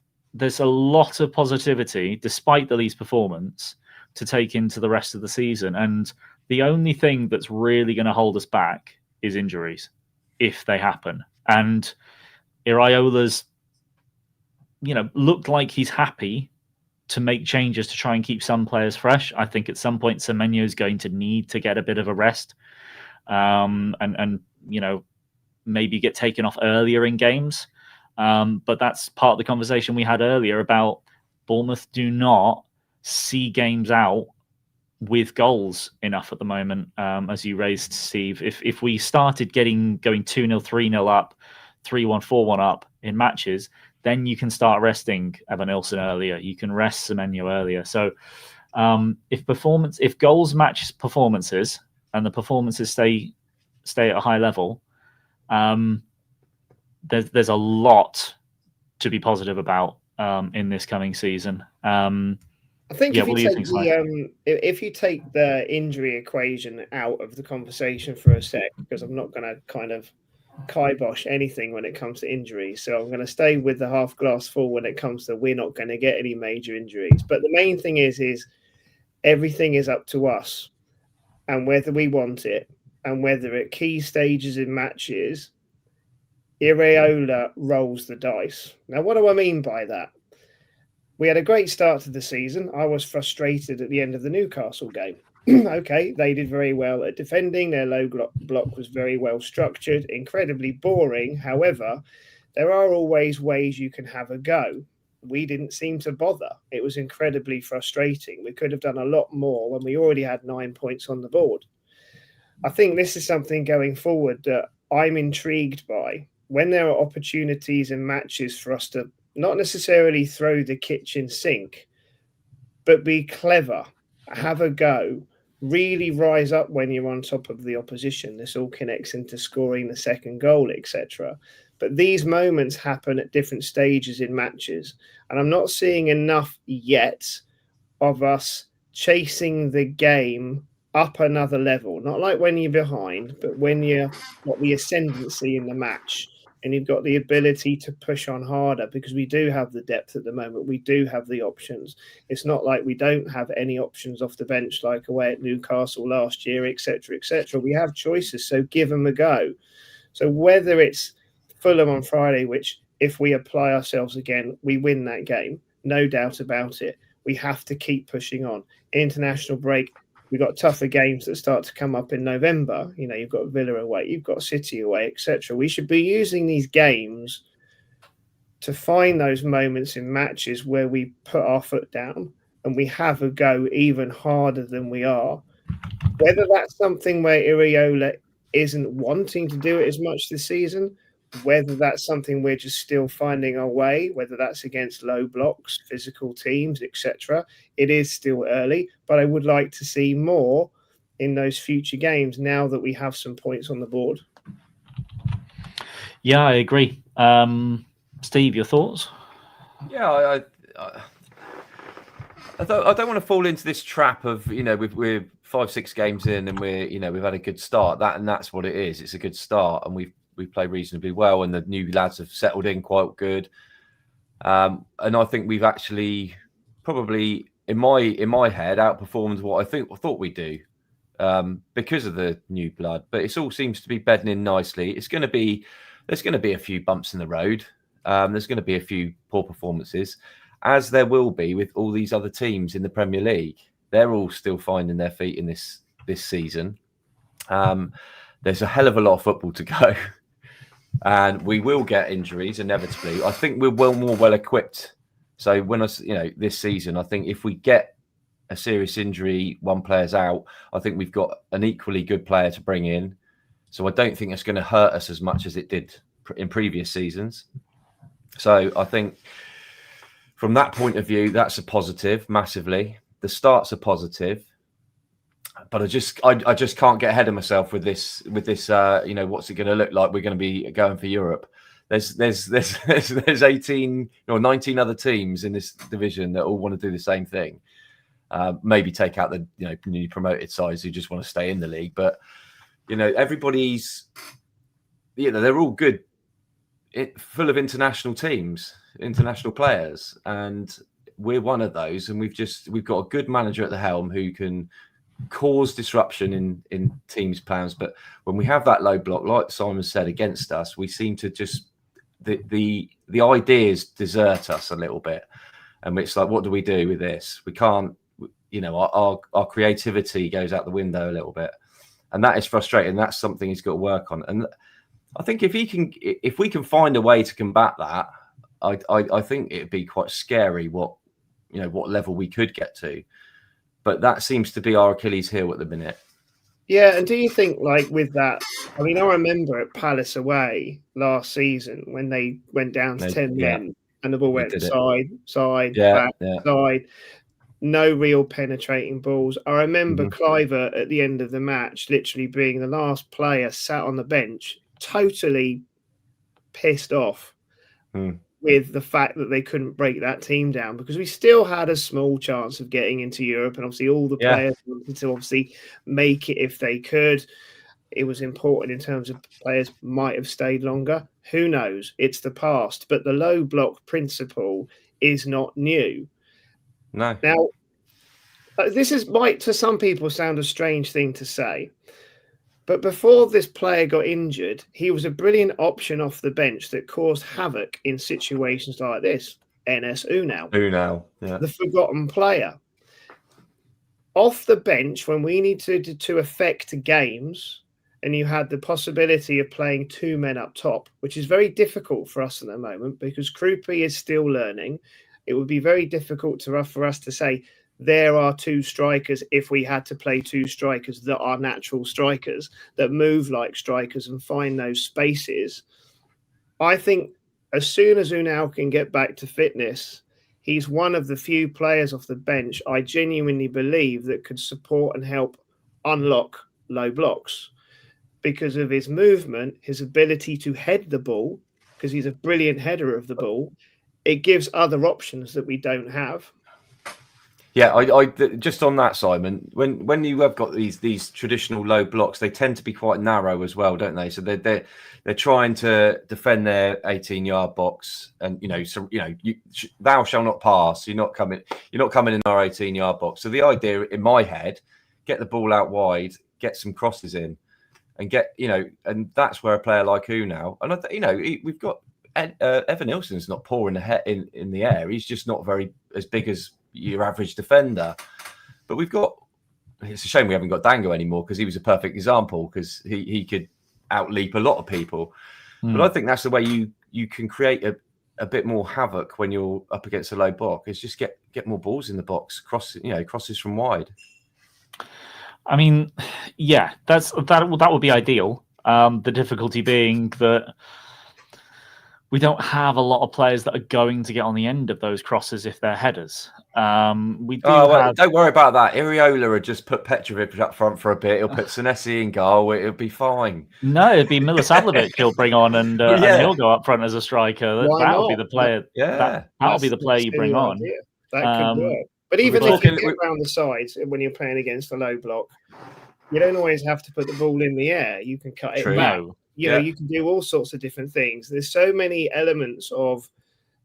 a lot of positivity despite the Leeds performance to take into the rest of the season, and the only thing that's really going to hold us back is injuries, if they happen. And Iraola's looked like he's happy to make changes to try and keep some players fresh. I think at some point Semenyo is going to need to get a bit of a rest, and maybe get taken off earlier in games. But that's part of the conversation we had earlier about Bournemouth do not see games out with goals enough at the moment, as you raised, Steve. If we started going 2-0, 3-0 up, 3-1, 4-1 up in matches, then you can start resting Evan Nilsson earlier. You can rest Semenyo earlier. So if goals match performances and the performances stay at a high level, there's a lot to be positive about in this coming season. I think if you take the injury equation out of the conversation for a sec, because I'm not going to kind of kibosh anything when it comes to injuries. So I'm going to stay with the half glass full when it comes to we're not going to get any major injuries. But the main thing is everything is up to us and whether we want it, and whether at key stages in matches, Iraola rolls the dice. Now, what do I mean by that? We had a great start to the season. I was frustrated at the end of the Newcastle game. Okay, they did very well at defending. Their low block was very well structured, incredibly boring. However, there are always ways you can have a go. We didn't seem to bother. It was incredibly frustrating. We could have done a lot more when we already had 9 points on the board. I think this is something going forward that I'm intrigued by. When there are opportunities in matches for us to not necessarily throw the kitchen sink, but be clever, have a go, really rise up when you're on top of the opposition. This all connects into scoring the second goal, etc. But these moments happen at different stages in matches. And I'm not seeing enough yet of us chasing the game up another level. Not like when you're behind, but when you've got the ascendancy in the match. and you've got the ability to push on harder because we do have the depth at the moment. We do have the options. It's not like we don't have any options off the bench, like away at Newcastle last year, etc., etc. We have choices, so give them a go. So whether it's Fulham on Friday, which if we apply ourselves again, we win that game, no doubt about it. We have to keep pushing on. International break, we've got tougher games that start to come up in November. You know, you've got Villa away, you've got City away, etc. We should be using these games to find those moments in matches where we put our foot down and we have a go even harder than we are. Whether that's something where Iraola isn't wanting to do it as much this season, whether that's something we're just still finding our way, whether that's against low blocks, physical teams, etc. It is still early, but I would like to see more in those future games now that we have some points on the board. Yeah, I agree. Steve, your thoughts? Yeah, I don't want to fall into this trap of, you know, we're 5-6 games in and we've had a good start. That's what it is. It's a good start, and we play reasonably well, and the new lads have settled in quite good. And I think we've actually probably, in my head, outperformed what I thought we'd do because of the new blood. But it all seems to be bedding in nicely. There's going to be a few bumps in the road. There's going to be a few poor performances, as there will be with all these other teams in the Premier League. They're all still finding their feet in this season. There's a hell of a lot of football to go. And we will get injuries inevitably. I think we're more well equipped. So this season, I think if we get a serious injury, one player's out, I think we've got an equally good player to bring in. So I don't think it's going to hurt us as much as it did in previous seasons. So I think from that point of view, that's a positive massively. The start's a positive. But I just can't get ahead of myself with this. What's it going to look like? We're going to be going for Europe. There's 18 or 19 other teams in this division that all want to do the same thing. Maybe take out the newly promoted sides who just want to stay in the league. But everybody's they're all good, full of international teams, international players, and we're one of those. And we've got a good manager at the helm who can cause disruption in teams' plans. But when we have that low block, like Simon said, against us, we seem to just the ideas desert us a little bit, and it's like, what do we do with this? We can't, our creativity goes out the window a little bit, and that is frustrating. That's something he's got to work on. And I think if we can find a way to combat that, I think it'd be quite scary what level we could get to. But that seems to be our Achilles heel at the minute. Yeah, and do you think, with that, I remember at Palace away last season when they went down to 10 men and the ball went side, back, side, no real penetrating balls. I remember Cliver at the end of the match literally being the last player sat on the bench, totally pissed off with the fact that they couldn't break that team down, because we still had a small chance of getting into Europe, and obviously all the players wanted to obviously make it if they could. It was important in terms of players might have stayed longer. Who knows? It's the past. But the low block principle is not new. No. Now, this might to some people sound a strange thing to say, but before this player got injured, he was a brilliant option off the bench that caused havoc in situations like this. Enes Unal, the forgotten player. Off the bench, when we need to affect games, and you had the possibility of playing two men up top, which is very difficult for us at the moment because Krupi is still learning. It would be very difficult for us to say, there are two strikers if we had to play two strikers that are natural strikers, that move like strikers and find those spaces. I think as soon as Unal can get back to fitness, he's one of the few players off the bench I genuinely believe that could support and help unlock low blocks because of his movement, his ability to head the ball, because he's a brilliant header of the ball. It gives other options that we don't have. Yeah, I just on that, Simon. When you have got these traditional low blocks, they tend to be quite narrow as well, don't they? So they're trying to defend their 18-yard box, and thou shall not pass. You're not coming in our 18-yard box. So the idea in my head, get the ball out wide, get some crosses in, and and that's where a player like Unal, and we've got Evan Nilsson's not poor in the air. He's just not as big as your average defender. But it's a shame we haven't got Dango anymore, because he was a perfect example, because he could outleap a lot of people. But I think that's the way you can create a bit more havoc when you're up against a low block, is just get more balls in the box, crosses from wide. I mean, yeah, that would be ideal. The difficulty being that we don't have a lot of players that are going to get on the end of those crosses if they're headers. Don't worry about that. Iriola would just put Petrovic up front for a bit. He'll put Senesi in goal. It'll be fine. No, it'd be Milosavljevic he'll bring on, and he'll go up front as a striker. That'll be the player. That'll be the player you bring on. That could work. But even if you get around the sides when you're playing against a low block, you don't always have to put the ball in the air. You can cut it back. You can do all sorts of different things. There's so many elements of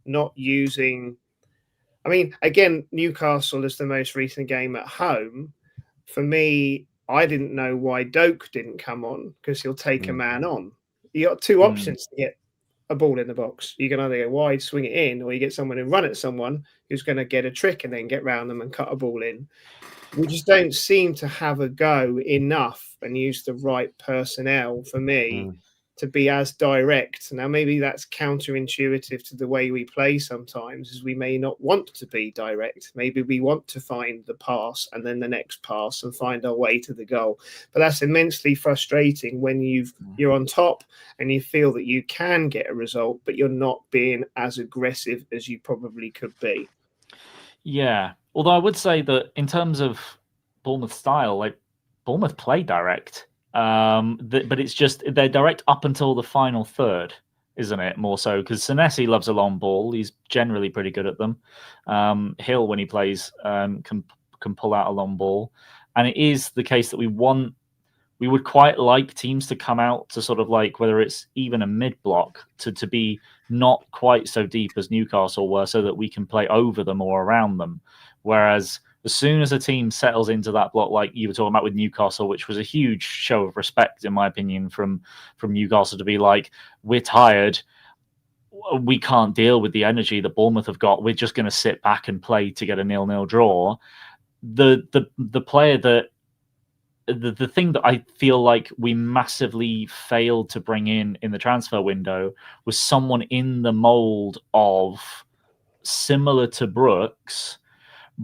not using. I mean, again, Newcastle is the most recent game at home. For me, I didn't know why Doak didn't come on, because he'll take a man on. You got two options to get a ball in the box. You can either go wide, swing it in, or you get someone and run at someone who's going to get a trick and then get round them and cut a ball in. We just don't seem to have a go enough and use the right personnel for me to be as direct. Now, maybe that's counterintuitive to the way we play sometimes, as we may not want to be direct. Maybe we want to find the pass and then the next pass and find our way to the goal. But that's immensely frustrating when you're on top and you feel that you can get a result, but you're not being as aggressive as you probably could be. Yeah. Although I would say that in terms of Bournemouth style, like, Bournemouth play direct. But it's just they're direct up until the final third, isn't it? More so because Senesi loves a long ball. He's generally pretty good at them. Hill, when he plays, can pull out a long ball, and it is the case that we would quite like teams to come out to sort of like, whether it's even a mid block, to be not quite so deep as Newcastle were, so that we can play over them or around them. Whereas as soon as a team settles into that block, like you were talking about with Newcastle, which was a huge show of respect, in my opinion, from Newcastle, to be like, we're tired, we can't deal with the energy that Bournemouth have got, we're just going to sit back and play to get a 0-0 draw. The player that the thing that I feel like we massively failed to bring in the transfer window was someone in the mold of similar to Brooks,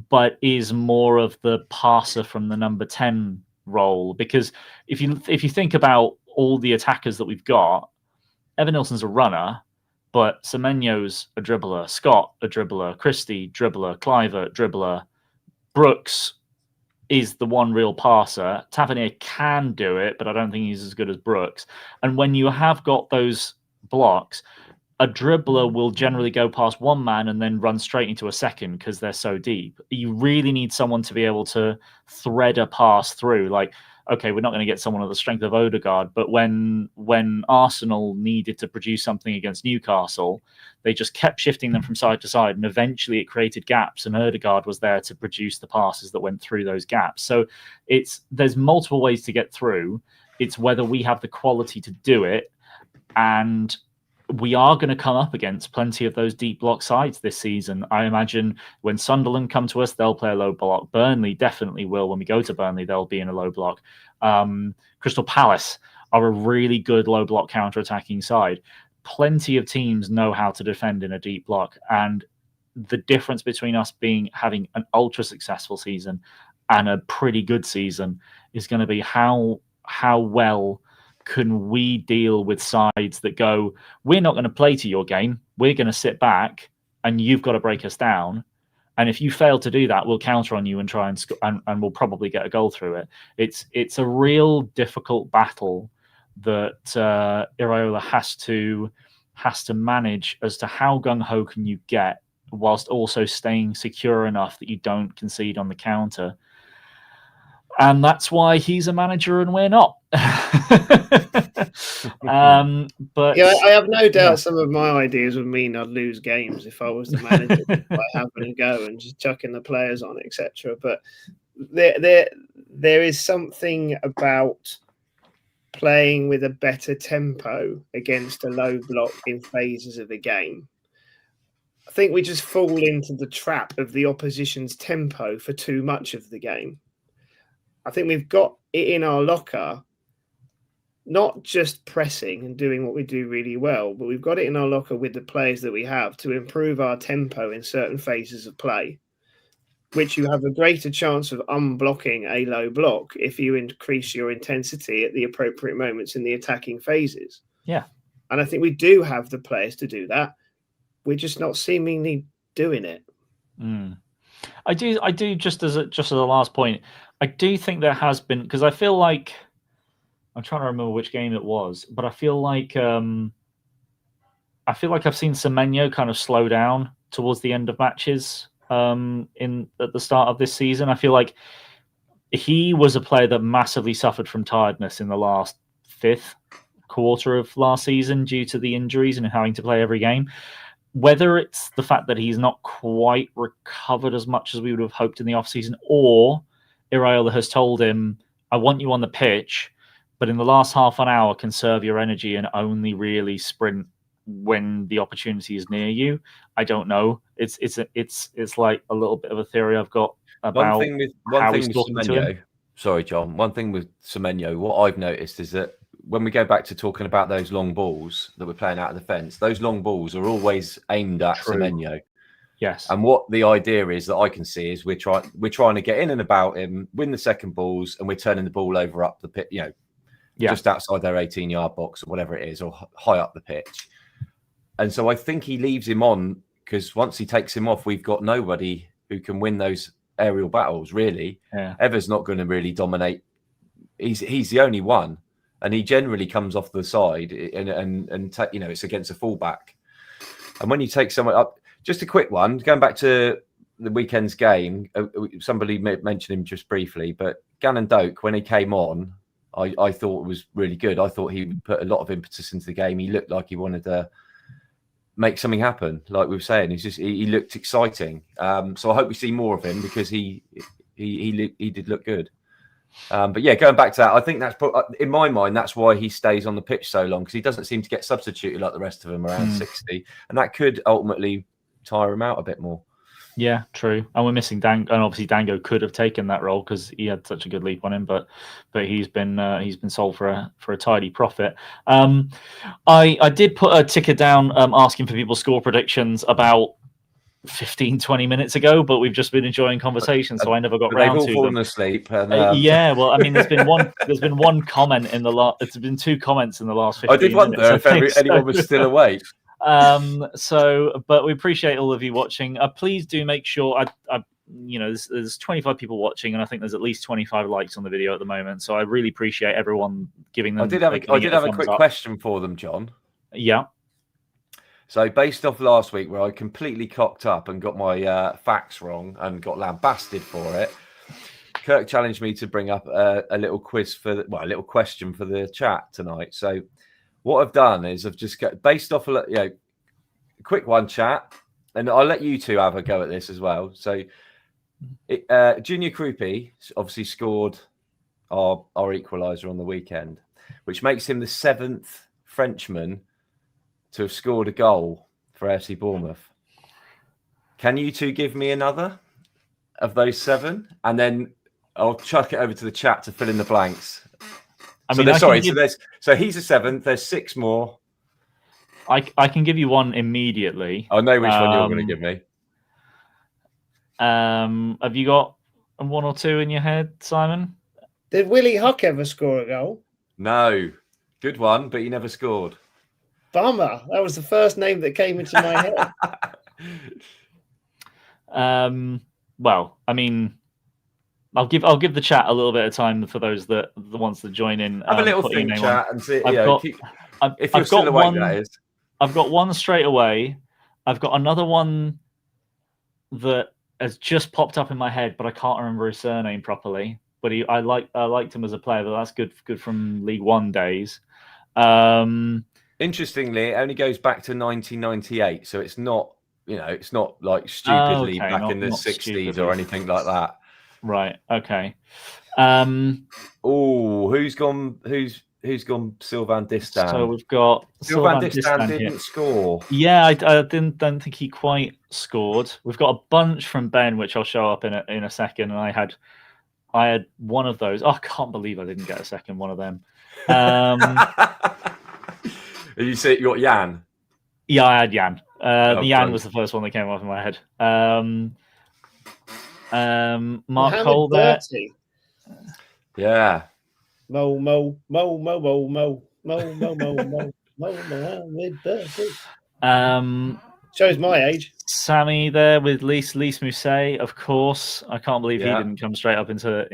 but is more of the passer from the number 10 role. Because if you think about all the attackers that we've got, Evan Nilsson's a runner, but Semenyo's a dribbler, Scott a dribbler, Christie dribbler, Clivert dribbler, Brooks is the one real passer. Tavernier can do it, but I don't think he's as good as Brooks. And when you have got those blocks, a dribbler will generally go past one man and then run straight into a second because they're so deep. You really need someone to be able to thread a pass through. Like, okay, we're not going to get someone of the strength of Odegaard, but when Arsenal needed to produce something against Newcastle, they just kept shifting them from side to side, and eventually it created gaps, and Odegaard was there to produce the passes that went through those gaps. So there's multiple ways to get through. It's whether we have the quality to do it, and we are going to come up against plenty of those deep block sides this season. I imagine when Sunderland come to us, they'll play a low block. Burnley definitely will. When we go to Burnley, they'll be in a low block. Crystal Palace are a really good low block counter-attacking side. Plenty of teams know how to defend in a deep block. And the difference between us having an ultra successful season and a pretty good season is going to be how well can we deal with sides that go, we're not going to play to your game, we're going to sit back and you've got to break us down. And if you fail to do that, we'll counter on you and try and we'll probably get a goal through it. It's a real difficult battle that Iraola has to manage as to how gung-ho can you get whilst also staying secure enough that you don't concede on the counter. And that's why he's a manager and we're not. But yeah, I have no doubt some of my ideas would mean I'd lose games if I was the manager by having a go and just chucking the players on, etc. But there is something about playing with a better tempo against a low block in phases of a game. I think we just fall into the trap of the opposition's tempo for too much of the game. I think we've got it in our locker, not just pressing and doing what we do really well, but we've got it in our locker with the players that we have to improve our tempo in certain phases of play, which you have a greater chance of unblocking a low block if you increase your intensity at the appropriate moments in the attacking phases. Yeah. And I think we do have the players to do that. We're just not seemingly doing it. I do just as a last point, I do think there has been, because I feel like, I'm trying to remember which game it was, but I feel like I've seen Semenyo kind of slow down towards the end of matches at the start of this season. I feel like he was a player that massively suffered from tiredness in the last fifth quarter of last season due to the injuries and having to play every game. Whether it's the fact that he's not quite recovered as much as we would have hoped in the offseason, or Iraola has told him, I want you on the pitch, but in the last half an hour, conserve your energy and only really sprint when the opportunity is near you. I don't know. It's like a little bit of a theory I've got about one thing with Semenyo. Sorry, John. One thing with Semenyo, what I've noticed is that when we go back to talking about those long balls that we're playing out of the fence, those long balls are always aimed at Semenyo. Yes. And what the idea is that I can see is we're trying to get in and about him, win the second balls, and we're turning the ball over up the pit, just outside their 18-yard box or whatever it is, or high up the pitch. And so I think he leaves him on because once he takes him off, we've got nobody who can win those aerial battles, really. Yeah. Ever's not going to really dominate. He's the only one. And he generally comes off the side and it's against a fullback. And when you take someone up, just a quick one, going back to the weekend's game, somebody mentioned him just briefly, but Gannon Doak, when he came on, I thought was really good. I thought he put a lot of impetus into the game. He looked like he wanted to make something happen, like we were saying. He looked exciting. So I hope we see more of him because he did look good. But yeah, going back to that, I think that's in my mind, that's why he stays on the pitch so long, because he doesn't seem to get substituted like the rest of them around 60, and that could ultimately tire him out a bit more. Yeah, true. And we're missing Dango, and obviously Dango could have taken that role because he had such a good leap on him, but he's been sold for a tidy profit. I did put a ticker down asking for people's score predictions about 15-20 minutes ago, but we've just been enjoying conversation, so I never got round to them. They've all fallen asleep. And, yeah, well, I mean, there's been one comment in the last. It's been 2 comments in the last 15 minutes. I did wonder if anyone was still awake. But we appreciate all of you watching. Please do make sure. There's 25 people watching, and I think there's at least 25 likes on the video at the moment. So I really appreciate everyone giving them. I did have a quick question for them, John. Yeah. So based off last week where I completely cocked up and got my facts wrong and got lambasted for it, Kirk challenged me to bring up a little quiz a little question for the chat tonight. So what I've done is I've just got based off a quick one chat, and I'll let you two have a go at this as well. So Junior Krupi obviously scored our equaliser on the weekend, which makes him the 7th Frenchman to have scored a goal for AFC Bournemouth. Can you two give me another of those 7? And then I'll chuck it over to the chat to fill in the blanks. So he's a 7th. There's 6 more. I can give you one immediately. I know which one you're going to give me. Have you got 1 or 2 in your head, Simon? Did Willie Huck ever score a goal? No. Good one, but he never scored. Bummer. That was the first name that came into my head. Well, I mean, I'll give the chat a little bit of time for those the ones that join in. Have a little think, chat, and see. If you're still awake, that is. I've got one straight away. I've got another one that has just popped up in my head, but I can't remember his surname properly. But I liked him as a player, but that's good from League One days. Interestingly, it only goes back to 1998, so it's not it's not like stupidly back in the 60s or anything like that. Right. Okay. Who's gone Sylvain Distin? So we've got Sylvain Distin didn't score. Yeah, I don't think he quite scored. We've got a bunch from Ben, which I'll show up in a second, and I had one of those. Oh, I can't believe I didn't get a second one of them. You got Jan? Yeah, I had Jan. Jan was the first one that came off in my head. Mark Cole there. Yeah. Mo. Mohamed Bertie. Shows my age. Sammy there with Lys Mousset, of course. I can't believe he didn't come straight up into.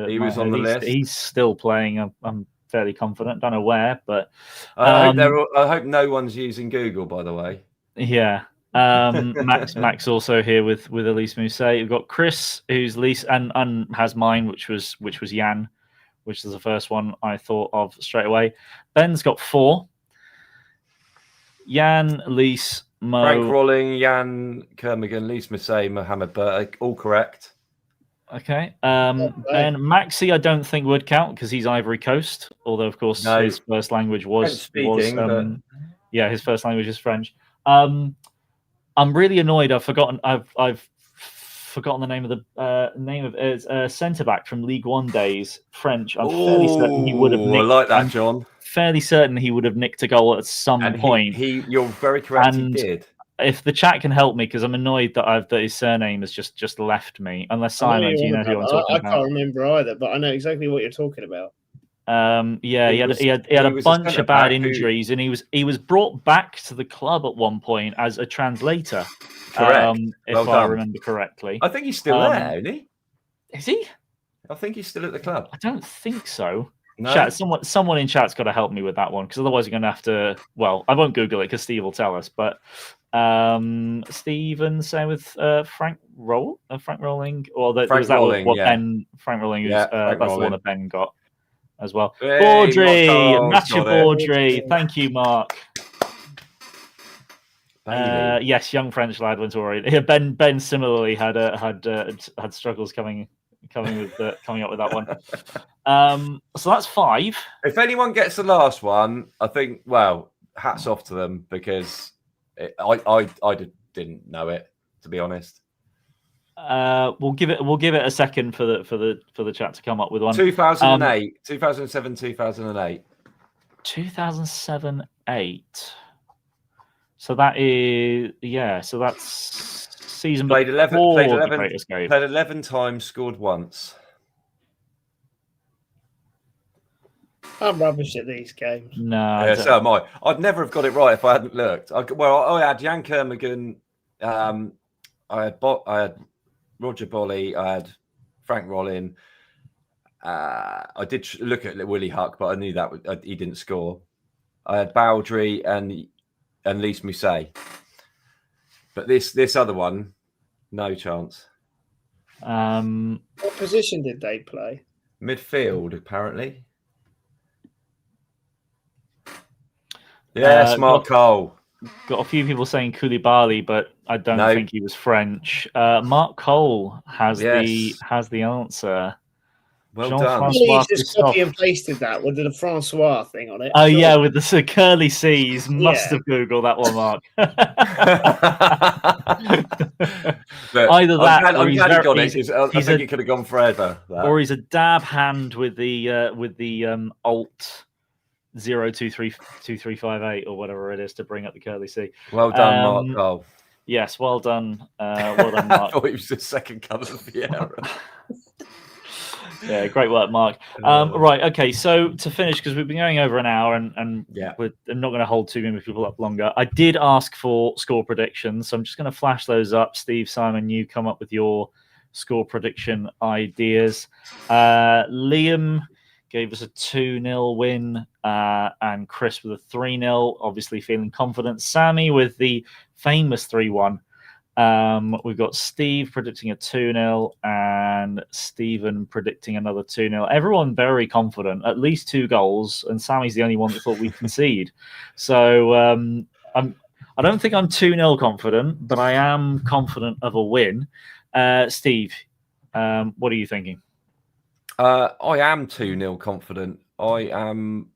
He was on the list. He's still playing. I'm fairly confident. Don't know where, but I hope no one's using Google. By the way. Yeah. Max also here with Elise Mousset. We've got Chris, who's Lise and has mine, which was Jan, which is the first one I thought of straight away. Ben's got 4. Jan, Lise, Mo, Frank Rolling, Jan Kermigan, Lise Mousset, Mohamed Bertie, all correct. Okay. Ben Maxi, I don't think would count because he's Ivory Coast, although of course his first language was his first language is French. I'm really annoyed. I've forgotten the name of the centre back from League One days, French. I'm fairly certain he would have nicked. I like that, John. Fairly certain he would have nicked a goal at some point. You're very correct. He did. If the chat can help me, because I'm annoyed that his surname has just left me. Unless Simon, do you know who I'm talking about? I can't remember either, but I know exactly what you're talking about. He had a bunch of bad injuries, and he was brought back to the club at one point as a translator. Correct. If I remember correctly. I think he's still there, isn't he? Is he? I think he's still at the club. I don't think so. No? Chat, someone in chat's got to help me with that one, because otherwise you're going to have to. Well, I won't Google it because Steve will tell us. But Stephen, say with Frank Rolling, or that Frank was that Rolling, what yeah. Ben Frank Rolling? Frank that's Rolling. the one that Ben got as well. Hey, Baudry, Matthew Baudry. Thank you, Mark. Yes, young French lad went already. Yeah, Ben similarly had struggles coming up with that one. So that's 5. If anyone gets the last one, I think hats off to them, because I didn't know it, to be honest. We'll give it a second for the chat to come up with one. 2008, 2007, 2008. 2007-8. So that is So that's season. Played 11 times, scored once. I'm rubbish at these games. No, so am I. I'd never have got it right if I hadn't looked. I had Jan Kermigan. I had Roger Bolly. I had Frank Rolling. I did look at Willie Huck, but I knew that he didn't score. I had Baudry and Lys Mousset. But this other one, no chance. What position did they play? Midfield, apparently. Yes, Mark Cole. Got a few people saying Koulibaly, but I don't think he was French. Mark Cole has the answer. Well done. He just copy and pasted that with the Francois thing on it. Oh, yeah, with the curly C's. Must have Googled that one, Mark. Either that, I'm glad he got it, 'cause I think it could have gone forever. Or he's a dab hand with the Alt 0232358 or whatever it is to bring up the curly C. Well done, Mark Cole. Yes, well done. Well done, Mark. I thought he was the second cousin of Vieira. Yeah, great work, Mark. Right, okay, so to finish, because we've been going over an hour and I'm not going to hold too many people up longer. I did ask for score predictions, so I'm just going to flash those up. Steve, Simon, you come up with your score prediction ideas. Liam gave us a 2-0 win, and Chris with a 3-0, obviously feeling confident. Sammy with the famous 3-1. We've got Steve predicting a 2-0 and Stephen predicting another 2-0. Everyone very confident, at least 2 goals, and Sammy's the only one that thought we'd concede. So I don't think I'm 2-0 confident, but I am confident of a win. Steve, what are you thinking? I am 2-0 confident. I'm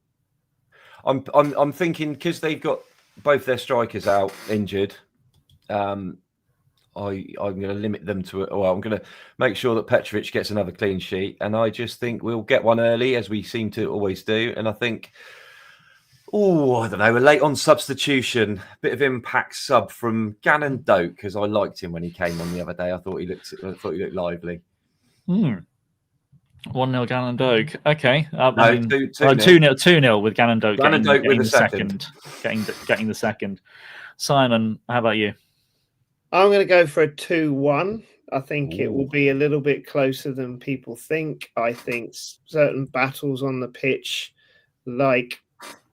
thinking because they've got both their strikers out injured. I'm going to limit them to it. Well, I'm going to make sure that Petrovic gets another clean sheet, and I just think we'll get one early, as we seem to always do. And I think, I don't know, a late on substitution, bit of impact sub from Gannon Doak, because I liked him when he came on the other day. I thought he looked lively. 1-0 Gannon Doak. Okay, no, 2-0 with Gannon Doak. Gannon Doak with the second. Getting the second. Simon, how about you? I'm going to go for a 2-1. I think it will be a little bit closer than people think. I think certain battles on the pitch, like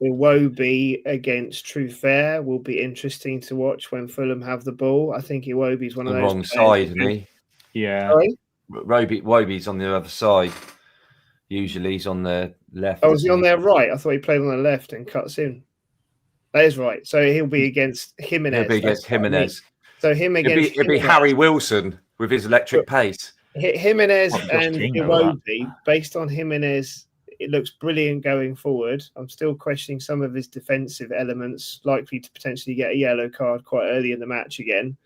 Iwobi against True Fair, will be interesting to watch when Fulham have the ball. I think Iwobi's one of those. Wrong side, isn't he? Yeah. Sorry? Iwobi's on the other side. Usually he's on the left. Oh, was he on their right? I thought he played on the left and cuts in. That is right. So he'll be against Jimenez. He'll be against Jimenez. So him against it'd be Harry Wilson with his electric pace. Jimenez and Iwobi, based on Jimenez, it looks brilliant going forward. I'm still questioning some of his defensive elements, likely to potentially get a yellow card quite early in the match again.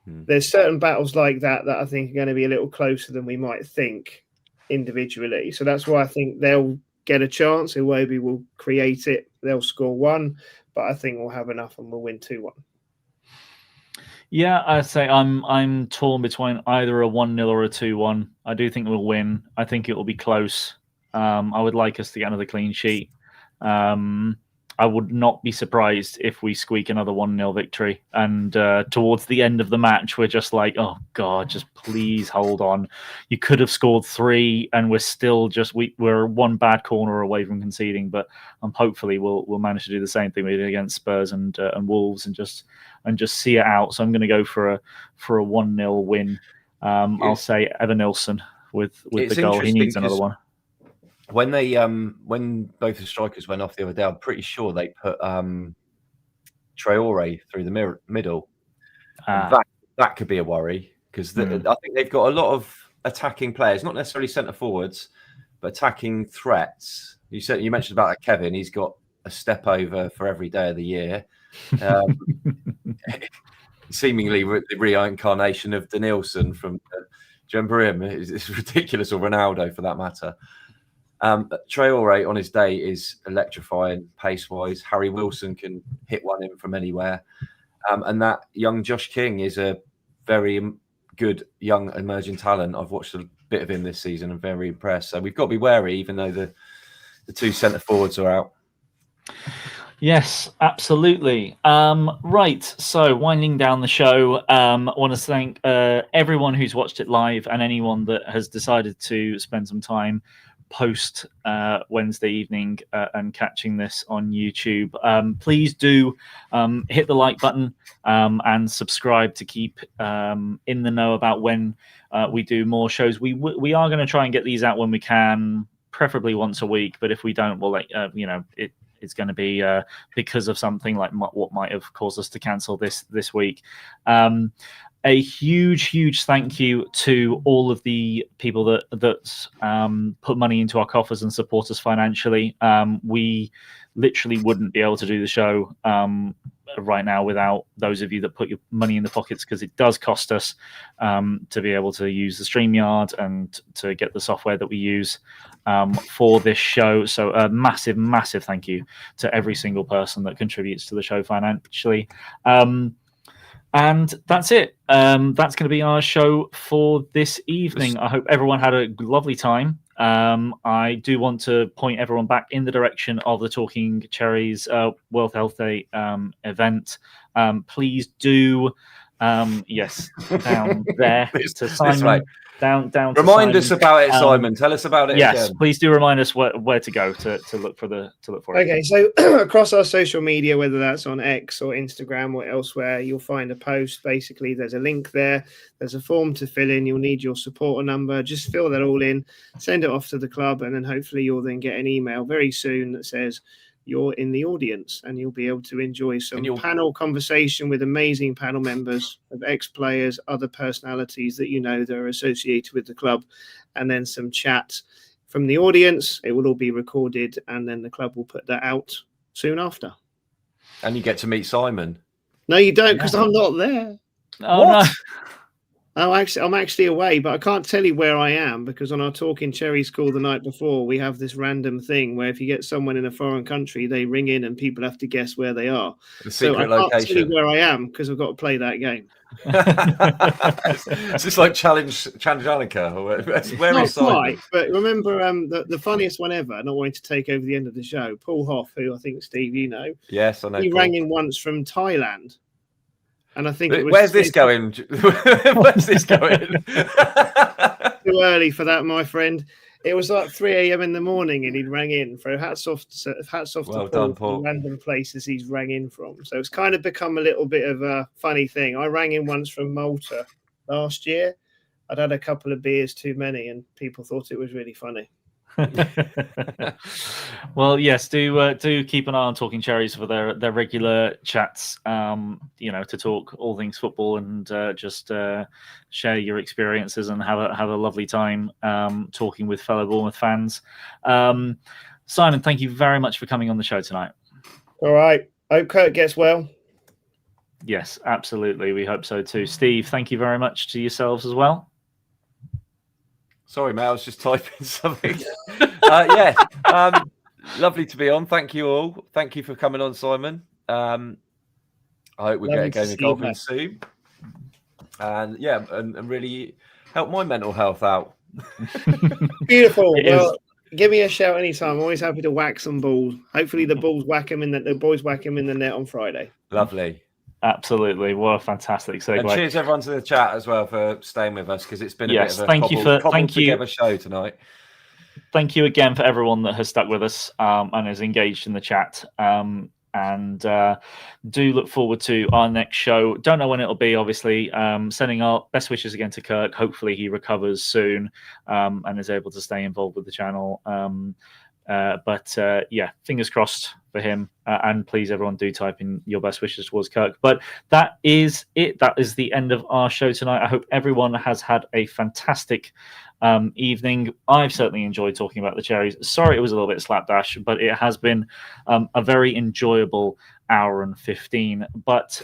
There's certain battles like that I think are going to be a little closer than we might think individually. So that's why I think they'll get a chance. Iwobi will create it. They'll score 1, but I think we'll have enough and we'll win 2-1. Yeah, I'd say I'm torn between either a 1-0 or a 2-1. I do think we'll win. I think it will be close. I would like us to get another clean sheet. I would not be surprised if we squeak another 1-0 victory. And towards the end of the match, we're just like, oh, God, just please hold on. You could have scored 3 and we're still just, we're one bad corner away from conceding. But hopefully we'll manage to do the same thing we did against Spurs and Wolves and just see it out. So I'm going to go for a 1-0 win. I'll say Evan Nilsson with the goal. He needs another one. When they when both the strikers went off the other day, I'm pretty sure they put Traore through the middle. That could be a worry because I think they've got a lot of attacking players, not necessarily centre forwards, but attacking threats. You mentioned about that Kevin. He's got a step over for every day of the year. Seemingly the reincarnation of Denilson from Jembarim. It's ridiculous, or Ronaldo for that matter. Traore on his day is electrifying pace-wise. Harry Wilson can hit one in from anywhere. And that young Josh King is a very good young emerging talent. I've watched a bit of him this season and very impressed. So we've got to be wary, even though the 2 centre forwards are out. Yes, absolutely. Right, so winding down the show, I want to thank everyone who's watched it live and anyone that has decided to spend some time post Wednesday evening and catching this on YouTube. Please do hit the like button and subscribe to keep in the know about when we do more shows. We are going to try and get these out when we can, preferably once a week, but if we don't, we'll it's going to be because of something like what might have caused us to cancel this week. A huge thank you to all of the people that put money into our coffers and support us financially. We literally wouldn't be able to do the show right now without those of you that put your money in the pockets, because it does cost us to be able to use the StreamYard and to get the software that we use for this show. So a massive thank you to every single person that contributes to the show financially. And that's it. That's going to be our show for this evening. I hope everyone had a lovely time. I do want to point everyone back in the direction of the Talking Cherries World Health Day event. Please do Yes, down there to This Simon. way. Down to Remind Simon. us about it, Simon. Tell us about it Yes, again. please do remind us where to go to look for it. Okay, so across our social media, whether that's on X or Instagram or elsewhere, you'll find a post. Basically, there's a link there. There's a form to fill in. You'll need your supporter number. Just fill that all in, send it off to the club, and then hopefully you'll then get an email very soon that says you're in the audience, and you'll be able to enjoy some panel conversation with amazing panel members of ex-players, other personalities that you know that are associated with the club, and then some chat from the audience. It will all be recorded, and then the club will put that out soon after. And you get to meet Simon. No, you don't, because I'm not there. Oh, what? no. I'm actually away, but I can't tell you where I am because on our Talking Cherries call the night before, we have this random thing where if you get someone in a foreign country, they ring in and people have to guess where they are. The so secret I can't location. tell you where I am because I've got to play that game. Is this like Challenge Annika? Where Not is Simon? quite, but remember the funniest one ever, not wanting to take over the end of the show, Paul Hoff, who I think, Steve, you know. Yes, I know. He Paul. rang in once from Thailand. And I think it was Where's this going? Where's this going? Too early for that, my friend. It was like 3 a.m. in the morning, and he'd rang in. For hats off Well to done, Paul, Paul. random places he's rang in from. So it's kind of become a little bit of a funny thing. I rang in once from Malta last year. I'd had a couple of beers too many, and people thought it was really funny. Well, yes, do keep an eye on Talking Cherries for their regular chats. To talk all things football and just share your experiences and have a lovely time talking with fellow Bournemouth fans. Simon, thank you very much for coming on the show tonight. All right, hope Kurt gets well. Yes, absolutely. We hope so too. Steve, thank you very much to yourselves as well. Sorry, mate, I was just typing something. Lovely to be on. Thank you all. Thank you for coming on, Simon. I hope we get a game of golf soon. And really help my mental health out. Beautiful. Well, give me a shout anytime. I'm always happy to whack some balls. Hopefully the boys whack him in the net on Friday. Lovely. Absolutely. What a fantastic segue. And cheers everyone to the chat as well for staying with us because it's been a bit of a thank you together show tonight. Thank you again for everyone that has stuck with us and is engaged in the chat. And do look forward to our next show. Don't know when it'll be, obviously. Sending our best wishes again to Kirk. Hopefully he recovers soon and is able to stay involved with the channel. Fingers crossed for him. And please, everyone, do type in your best wishes towards Kirk. But that is it. That is the end of our show tonight. I hope everyone has had a fantastic evening. I've certainly enjoyed talking about the Cherries. Sorry it was a little bit slapdash, but it has been a very enjoyable hour and 15. But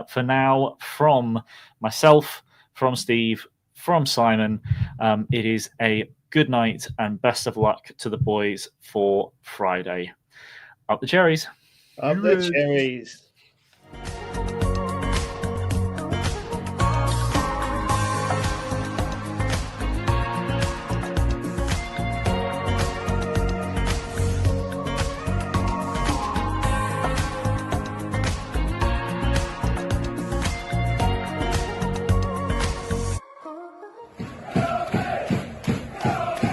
for now, from myself, from Steve, from Simon, it is a good night and best of luck to the boys for Friday. Up the Cherries. Up the Cherries.